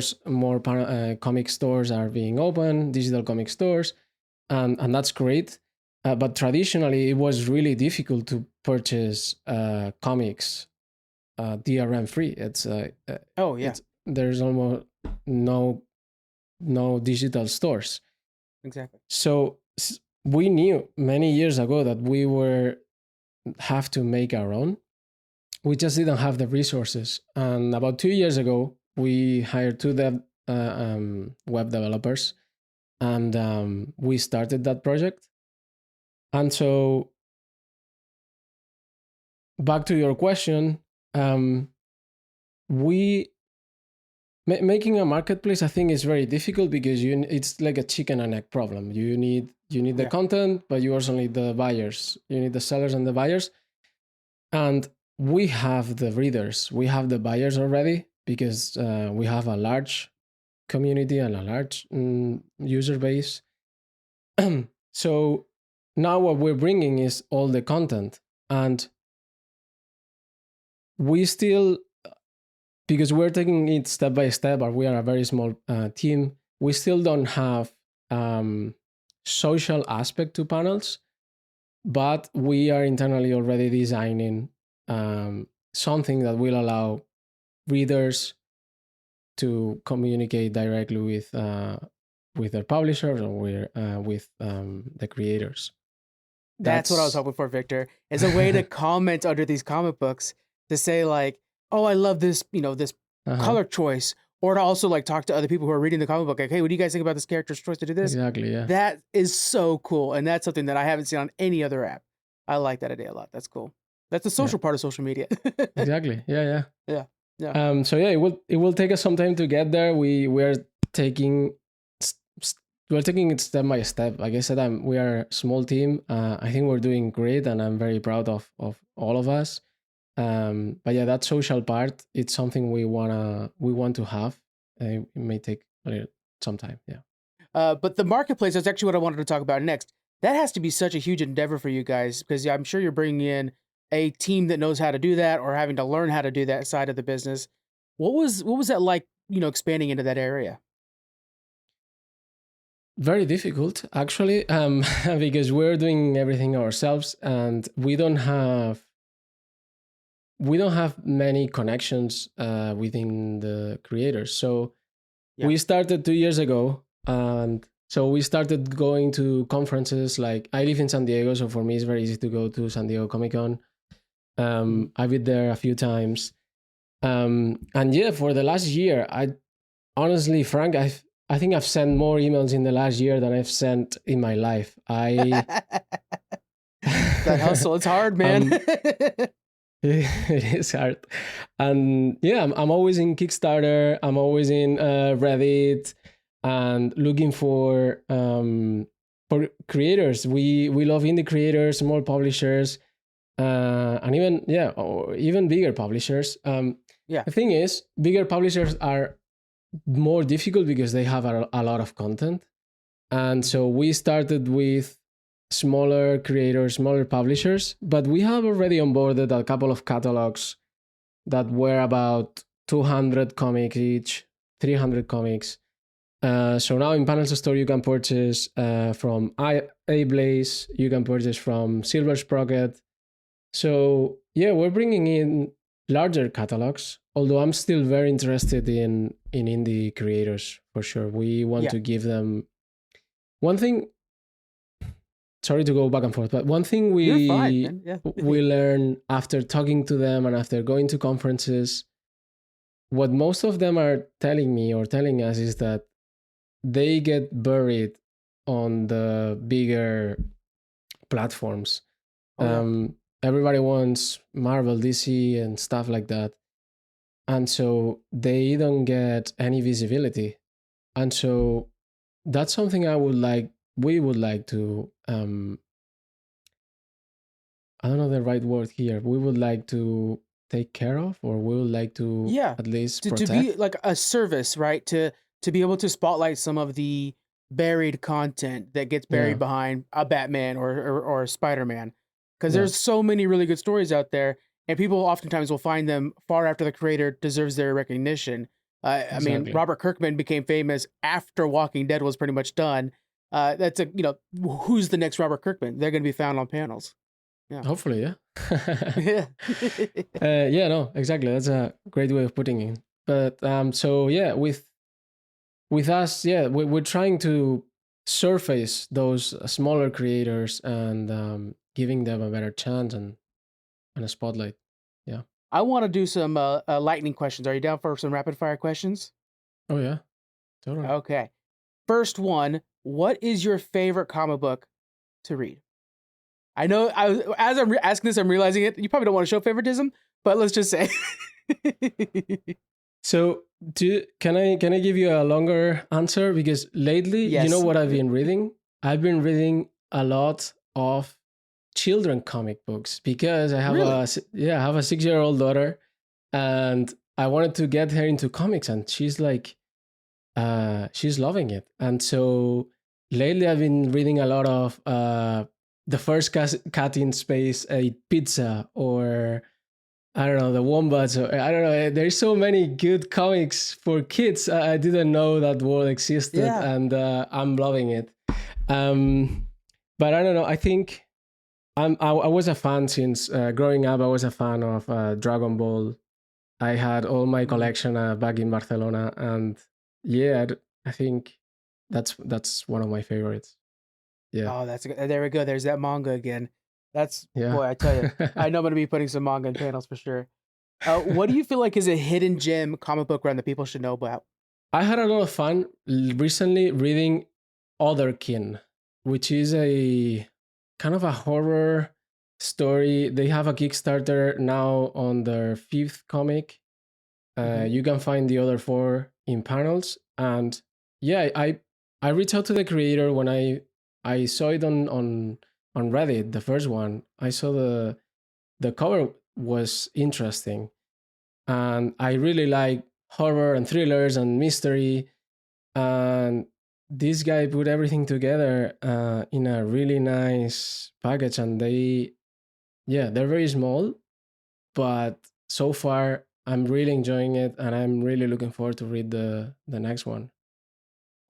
C: comic stores are being open, digital comic stores, and that's great. But traditionally, it was really difficult to purchase comics DRM-free. There's almost no digital stores.
A: Exactly.
C: So we knew many years ago that we have to make our own. We just didn't have the resources. And about 2 years ago, we hired 2 web developers, and we started that project. And so, back to your question, making a marketplace, I think, is very difficult because it's like a chicken and egg problem. You need the content, but you also need the buyers. You need the sellers and the buyers. And we have the readers, we have the buyers already because we have a large community and a large user base. So now what we're bringing is all the content, and we still because we're taking it step by step, but we are a very small team. We still don't have social aspect to panels, but we are internally already designing something that will allow readers to communicate directly with their publishers or with the creators.
A: That's what I was hoping for, Victor. Is a way to comment under these comic books to say like, "Oh, I love this, this color choice," or to also like talk to other people who are reading the comic book, like, "Hey, what do you guys think about this character's choice to do this?"
C: Exactly. Yeah.
A: That is so cool, and that's something that I haven't seen on any other app. I like that idea a lot. That's cool. That's the social part of social media.
C: Exactly. Yeah.
A: Yeah.
C: So yeah, it will take us some time to get there. We're taking it step by step. Like I said, we are a small team. I think we're doing great, and I'm very proud of all of us. But yeah, that social part, it's something we want to have. It may take some time. Yeah.
A: But the marketplace, that's actually what I wanted to talk about next. That has to be such a huge endeavor for you guys, because I'm sure you're bringing in a team that knows how to do that, or having to learn how to do that side of the business. What was that like, expanding into that area?
C: Very difficult, actually, because we're doing everything ourselves, and we don't have many connections within the creators. So we started 2 years ago, and so we started going to conferences. Like, I live in San Diego, so for me it's very easy to go to San Diego Comic-Con. I've been there a few times, and yeah, for the last year, honestly, Frank, I think I've sent more emails in the last year than I've sent in my life.
A: That hustle, it's hard, man.
C: It is hard. And yeah, I'm always in Kickstarter. I'm always in Reddit and looking for creators. We love indie creators, small publishers, and even bigger publishers. The thing is, bigger publishers are more difficult because they have a lot of content. And so we started with smaller creators, smaller publishers, but we have already onboarded a couple of catalogs that were about 200 comics each, 300 comics. So now in Panels Store, you can purchase from A-Blaze, you can purchase from Silver Sprocket. So yeah, we're bringing in larger catalogs, although I'm still very interested in indie creators, for sure. We want to give them one thing. Sorry to go back and forth, but one thing we learn after talking to them and after going to conferences, what most of them are telling me or telling us is that they get buried on the bigger platforms. Everybody wants Marvel, DC, and stuff like that. And so they don't get any visibility. And so that's something we would like to, I don't know the right word here. We would like to take care of, or we would like to at least protect.
A: To be like a service, right? To be able to spotlight some of the buried content that gets buried behind a Batman or a Spider-Man. Because there's so many really good stories out there, and people oftentimes will find them far after the creator deserves their recognition. I mean, Robert Kirkman became famous after Walking Dead was pretty much done. That's who's the next Robert Kirkman? They're going to be found on panels. Yeah.
C: Hopefully, yeah. No, exactly. That's a great way of putting it. But so yeah, with us, we're trying to surface those smaller creators and giving them a better chance and a spotlight. Yeah.
A: I want to do some lightning questions. Are you down for some rapid fire questions?
C: Oh yeah, totally.
A: Okay. First one, what is your favorite comic book to read? I know as I'm asking this, I'm realizing it. You probably don't want to show favoritism, but let's just say.
C: So, can I give you a longer answer? Because lately, you know what I've been reading? I've been reading a lot of children comic books because I have I have a 6-year-old daughter, and I wanted to get her into comics, and she's like, she's loving it. And so lately, I've been reading a lot of The First Cat in Space, a Pizza, or I don't know, the Wombats. I don't know. There's so many good comics for kids. I didn't know that world existed,
A: Yeah.
C: and I'm loving it. But I don't know. I think I was a fan since growing up. I was a fan of Dragon Ball. I had all my collection back in Barcelona, and yeah, I think that's one of my favorites. Yeah.
A: Oh, that's good. There we go. There's that manga again. That's
C: Yeah.
A: boy, I tell you, I know I'm gonna be putting some manga in panels for sure. What do you feel like is a hidden gem comic book run that people should know about?
C: I had a lot of fun recently reading Otherkin, which is a kind of a horror story. They have a Kickstarter now on their 5th comic. You can find the other 4 in panels, and yeah, I reached out to the creator when I saw it on Reddit, the first one. I saw the cover was interesting, and I really like horror and thrillers and mystery, and this guy put everything together in a really nice package, and they're very small, but so far I'm really enjoying it, and I'm really looking forward to read the next one.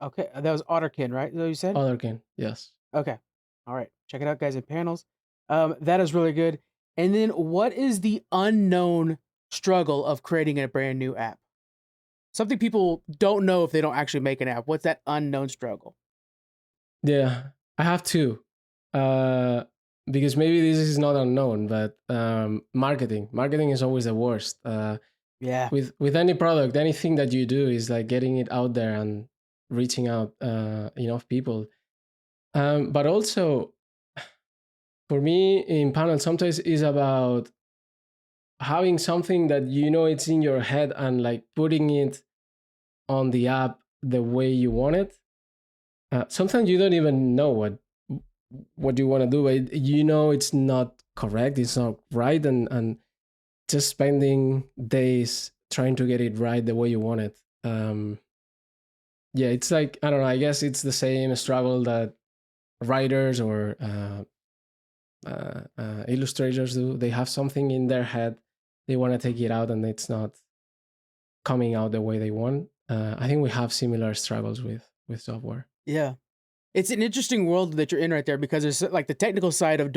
A: Okay, that was Otterkin, right? Is that what you said?
C: Otherkin, yes.
A: Okay. All right. Check it out, guys, in panels. That is really good. And then what is the unknown struggle of creating a brand new app? Something people don't know if they don't actually make an app. What's that unknown struggle?
C: Yeah, I have 2. Because maybe this is not unknown, but marketing. Marketing is always the worst.
A: Yeah.
C: With any product, anything that you do is like getting it out there and reaching out enough people. But also, for me, in panel, sometimes is about having something that you know it's in your head and like putting it on the app the way you want it. Sometimes you don't even know what you want to do, but you know it's not correct, it's not right, and just spending days trying to get it right the way you want it. Yeah, it's like, I don't know, I guess it's the same struggle that writers or illustrators do. They have something in their head, they want to take it out, and it's not coming out the way they want. I think we have similar struggles with software.
A: Yeah. It's an interesting world that you're in right there, because there's like the technical side of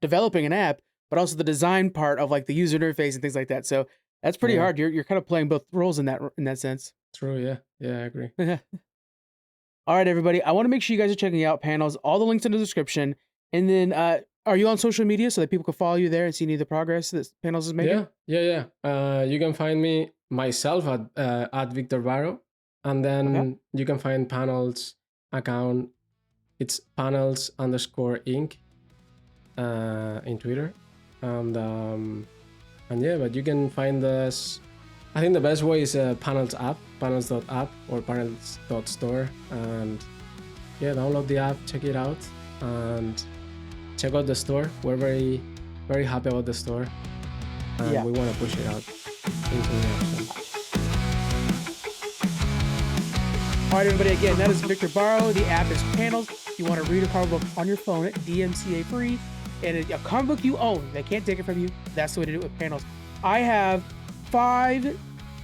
A: developing an app, but also the design part of like the user interface and things like that. So that's pretty hard. You're kind of playing both roles in that sense.
C: True. Yeah, I agree.
A: All right, everybody. I want to make sure you guys are checking out panels. All the links in the description. And then, are you on social media so that people can follow you there and see any of the progress that panels is making?
C: Yeah. You can find me myself at Victor Barro, and then you can find panels account. It's panels_inc in Twitter, and yeah, but you can find us. I think the best way is panels app, panels.app or panels.store, and yeah, download the app, check it out, and check out the store. We're very, very happy about the store, and we want to push it out into the action.
A: All right, everybody, again, that is Victor Barro. The app is Panels. If you want to read a comic book on your phone, DMCA free, and a comic book you own, they can't take it from you. That's the way to do it with Panels. I have 5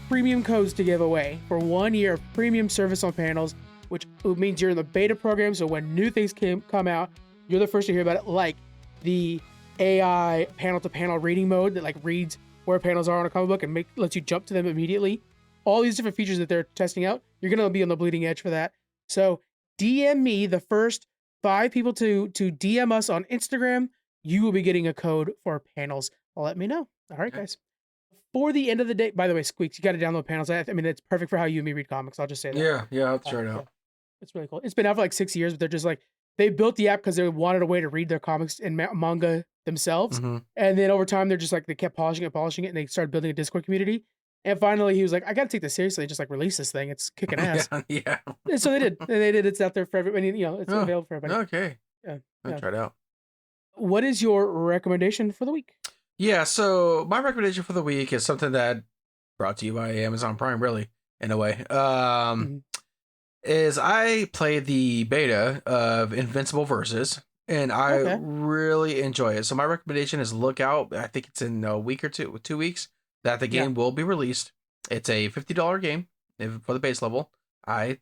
A: premium codes to give away for 1 year of premium service on Panels, which means you're in the beta program. So when new things come out, you're the first to hear about it, like the AI panel-to-panel reading mode that like reads where panels are on a comic book and lets you jump to them immediately. All these different features that they're testing out, you're going to be on the bleeding edge for that. So DM me, the first 5 people to DM us on Instagram, you will be getting a code for Panels. Let me know. All right, guys. For the end of the day, by the way, Squeaks, you got to download Panels. I mean, it's perfect for how you and me read comics. I'll just say that.
B: Yeah, I'll try it out.
A: It's really cool. It's been out for like 6 years, but they're just like, they built the app because they wanted a way to read their comics and manga themselves. And then over time, they're just like, they kept polishing it, and they started building a Discord community. And finally, he was like, I got to take this seriously. Just like release this thing. It's kicking ass.
B: Yeah.
A: And so they did. It's out there for everybody. It's available for everybody.
B: Okay. I'll try it out.
A: What is your recommendation for the week?
B: Yeah, so my recommendation for the week is something that brought to you by Amazon Prime, really, in a way. Is I played the beta of Invincible Versus, and I
A: Okay.
B: really enjoy it. So my recommendation is look out. I think it's in a week or 2 weeks that the game will be released. It's a $50 game for the base level. I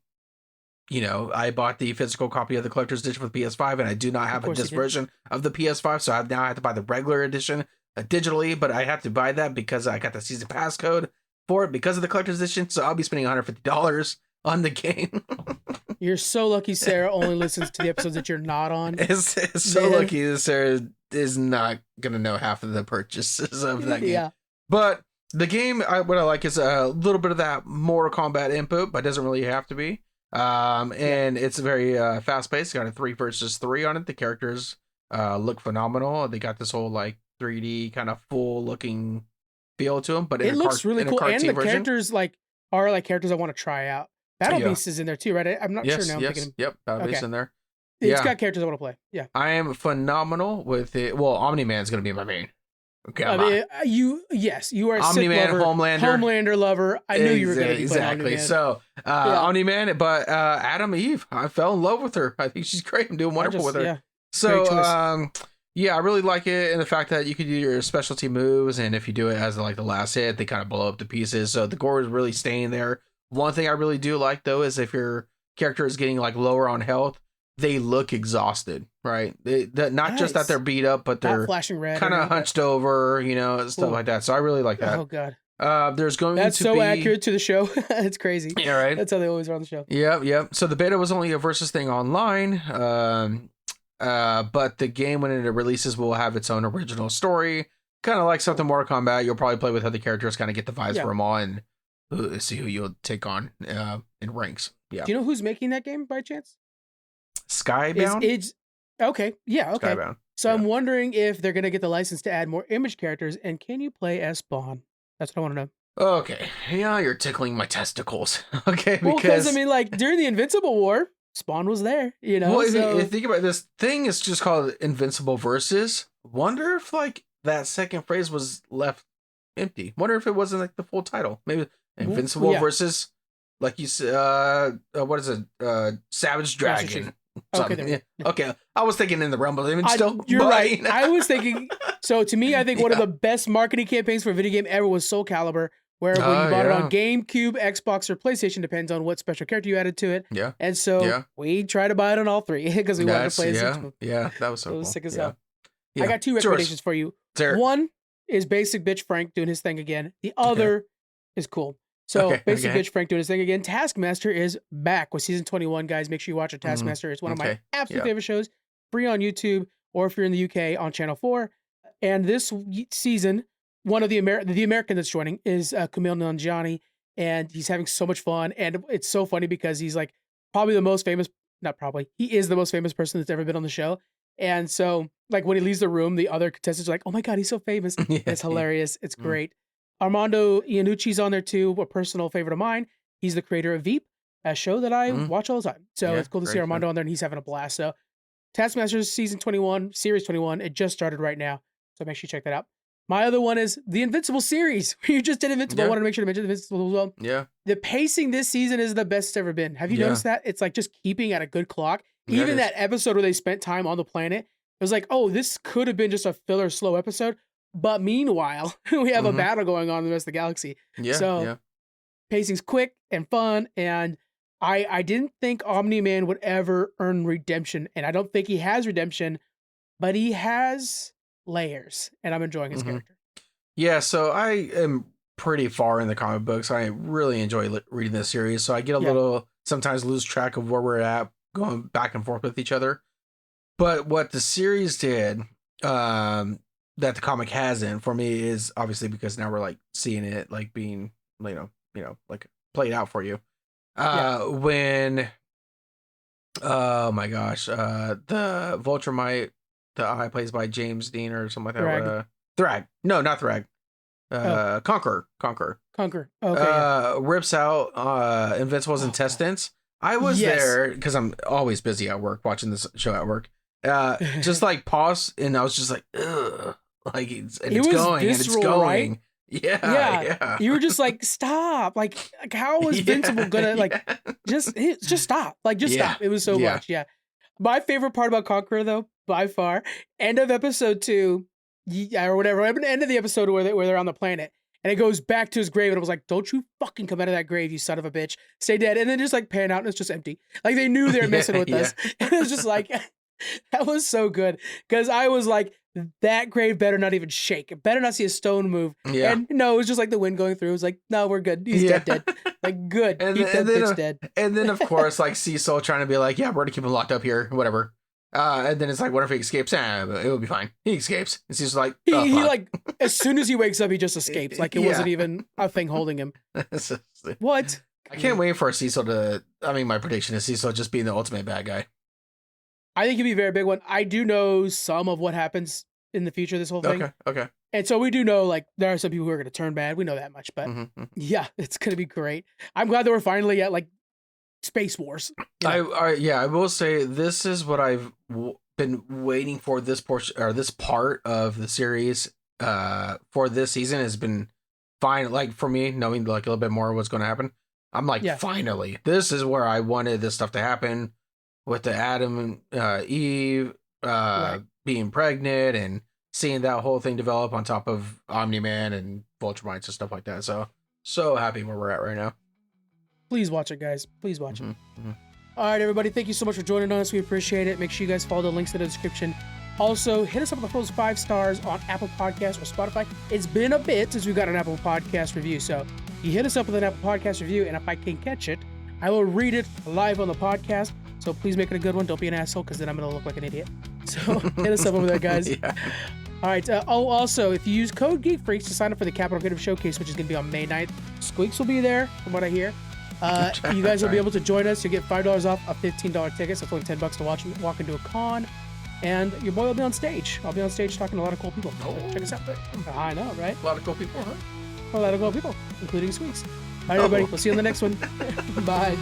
B: bought the physical copy of the collector's edition for the PS5, and I do not have a disc version of the PS5, so I've now had to buy the regular edition digitally, but I have to buy that because I got the season pass code for it because of the collector's edition, so I'll be spending $150 on the game.
A: You're so lucky Sarah only listens to the episodes that you're not on.
B: It's so lucky that Sarah is not going to know half of the purchases of that game.
A: Yeah.
B: But the game, what I like is a little bit of that Mortal Kombat input, but it doesn't really have to be. And it's very fast paced. Got a 3 versus 3 on it. The characters look phenomenal. They got this whole like 3D kind of full looking feel to them, but
A: it looks really cool. And the characters are like characters I want to try out. Battle Beast is in there too, right? I'm not sure now.
B: Yep, Battle Beast in there.
A: It's got characters I want to play. Yeah,
B: I am phenomenal with it. Well, Omni-Man's gonna be my main. Okay,
A: you are a
B: Omni-Man,
A: Homelander lover. I knew you were going to be
B: exactly.
A: Omni-Man.
B: So Omni-Man, but Adam Eve, I fell in love with her. I think she's great. I'm doing wonderful with her.
A: Yeah.
B: So I really like it, and the fact that you can do your specialty moves, and if you do it as like the last hit, they kind of blow up to pieces. So the gore is really staying there. One thing I really do like though is if your character is getting like lower on health, they look exhausted, right? Not just that they're beat up, but they're
A: flashing red,
B: kind of hunched over, stuff like that. So I really like that.
A: Oh god.
B: There's going
A: That's
B: to
A: so
B: be
A: accurate to the show. It's crazy.
B: Yeah, right.
A: That's how they always are on the show.
B: Yep. So the beta was only a versus thing online. But the game when it releases will have its own original story. Kind of like something Mortal Kombat. You'll probably play with other characters, kind of get the vibes for them all, and see who you'll take on in ranks. Yeah.
A: Do you know who's making that game by chance?
B: Skybound?
A: Okay. Yeah, okay.
B: Skybound.
A: So I'm wondering if they're going to get the license to add more image characters, and can you play as Spawn? That's what I want to know.
B: Okay. Yeah, you're tickling my testicles. Okay,
A: well, because I mean, like, during the Invincible War, Spawn was there, Well,
B: if you think about it, this thing is just called Invincible Versus. Wonder if, like, that second phrase was left empty. Wonder if it wasn't, like, the full title. Maybe Invincible versus, like you said, what is it? Savage Dragon. Okay, okay. I was thinking in the realm of image still.
A: You're right. I was thinking. So to me, I think one of the best marketing campaigns for a video game ever was Soul Calibur, where when you bought it on GameCube, Xbox, or PlayStation, depends on what special character you added to it.
B: Yeah.
A: And so we tried to buy it on all 3 because we wanted to play it.
B: Yeah, that was so cool.
A: It was sick as hell. Yeah. I got 2 recommendations for you. One is Basic Bitch Frank doing his thing again. The other is cool. So Basic Bitch Frank doing his thing again. Taskmaster is back with season 21, guys. Make sure you watch it. Taskmaster. It's one of my absolute favorite shows. Free on YouTube, or if you're in the UK on Channel 4. And this season, one of the American that's joining is Kumail Nanjiani, and he's having so much fun. And it's so funny because he's like probably the most famous, not probably, he is the most famous person that's ever been on the show. And so like when he leaves the room, the other contestants are like, oh my God, he's so famous. It's hilarious. It's great. Armando Iannucci's on there too, a personal favorite of mine. He's the creator of Veep, a show that I watch all the time. So it's cool to see Armando on there, and he's having a blast. So Taskmaster's season 21, series 21, it just started right now. So make sure you check that out. My other one is the Invincible series. You just did Invincible. I wanted to make sure to mention Invincible as well.
B: Yeah.
A: The pacing this season is the best it's ever been. Have you noticed that? It's like just keeping at a good clock. Even that episode where they spent time on the planet, it was like, oh, this could have been just a filler slow episode. But meanwhile, we have a battle going on in the rest of the galaxy.
B: Yeah.
A: So pacing's quick and fun. And I didn't think Omni-Man would ever earn redemption. And I don't think he has redemption, but he has layers. And I'm enjoying his character.
B: Yeah, so I am pretty far in the comic books. I really enjoy reading this series. So I get a little, sometimes lose track of where we're at, going back and forth with each other. But what the series did, that the comic hasn't for me, is obviously because now we're like seeing it like being, like played out for you. When, oh my gosh, the Vulturemite, the eye plays by James Dean or something like that. Thrag. No, not Thrag. Conqueror.
A: Okay.
B: Rips out Invincible's intestines. I was there because I'm always busy at work watching this show at work. Just like pause, and I was just like, ugh. Like it's going. Right? Yeah. You
A: were just like, stop. Like how was Invincible gonna like just stop? Like just stop. It was so much. Yeah. My favorite part about Conqueror, though, by far, end of episode 2, or whatever, end of the episode where they're on the planet, and it goes back to his grave, and it was like, don't you fucking come out of that grave, you son of a bitch. Stay dead. And then just like pan out, and it's just empty. Like they knew they were messing with us. And it was just like, that was so good. Because I was like, that grave better not even shake. It better not see a stone move.
B: Yeah.
A: And no, it was just like the wind going through. It was like, no, we're good. He's dead. Like, good. Keep that bitch dead.
B: And then, of course, like Cecil trying to be like, yeah, we're going to keep him locked up here, whatever. And then it's like, what if he escapes? It will be fine. He escapes. And Cecil's like,
A: he like, as soon as he wakes up, he just escapes. Like it wasn't even a thing holding him. What?
B: I can't wait for Cecil to, my prediction is Cecil just being the ultimate bad guy.
A: I think it'd be a very big one. I do know some of what happens in the future, this whole thing.
B: Okay.
A: And so we do know, like, there are some people who are going to turn bad. We know that much, but yeah, it's going to be great. I'm glad that we're finally at, like, Space Wars.
B: I will say this is what I've been waiting for. This portion or this part of the series for this season has been fine. Like for me, knowing like a little bit more of what's going to happen, I'm like, finally, this is where I wanted this stuff to happen with the Adam and Eve being pregnant and seeing that whole thing develop on top of Omni-Man and Vulture and stuff like that. So happy where we're at right now.
A: Please watch it, guys. Please watch it. All right, everybody. Thank you so much for joining us. We appreciate it. Make sure you guys follow the links in the description. Also, hit us up with those 5 stars on Apple Podcasts or Spotify. It's been a bit since we got an Apple Podcast review. So you hit us up with an Apple Podcast review, and if I can catch it, I will read it live on the podcast. So please make it a good one. Don't be an asshole, because then I'm going to look like an idiot. So hit us up over there, guys. All right. Also, if you use code Geek Freaks to sign up for the Capital Creative Showcase, which is going to be on May 9th, Squeaks will be there, from what I hear. You guys will be able to join us. You'll get $5 off a $15 ticket. So it's only $10 to walk into a con. And your boy will be on stage. I'll be on stage talking to a lot of cool people. So check us out. I know, right?
B: A lot of cool people, huh?
A: A lot of cool people, including Squeaks. All right, everybody. We'll see you on the next one. Bye.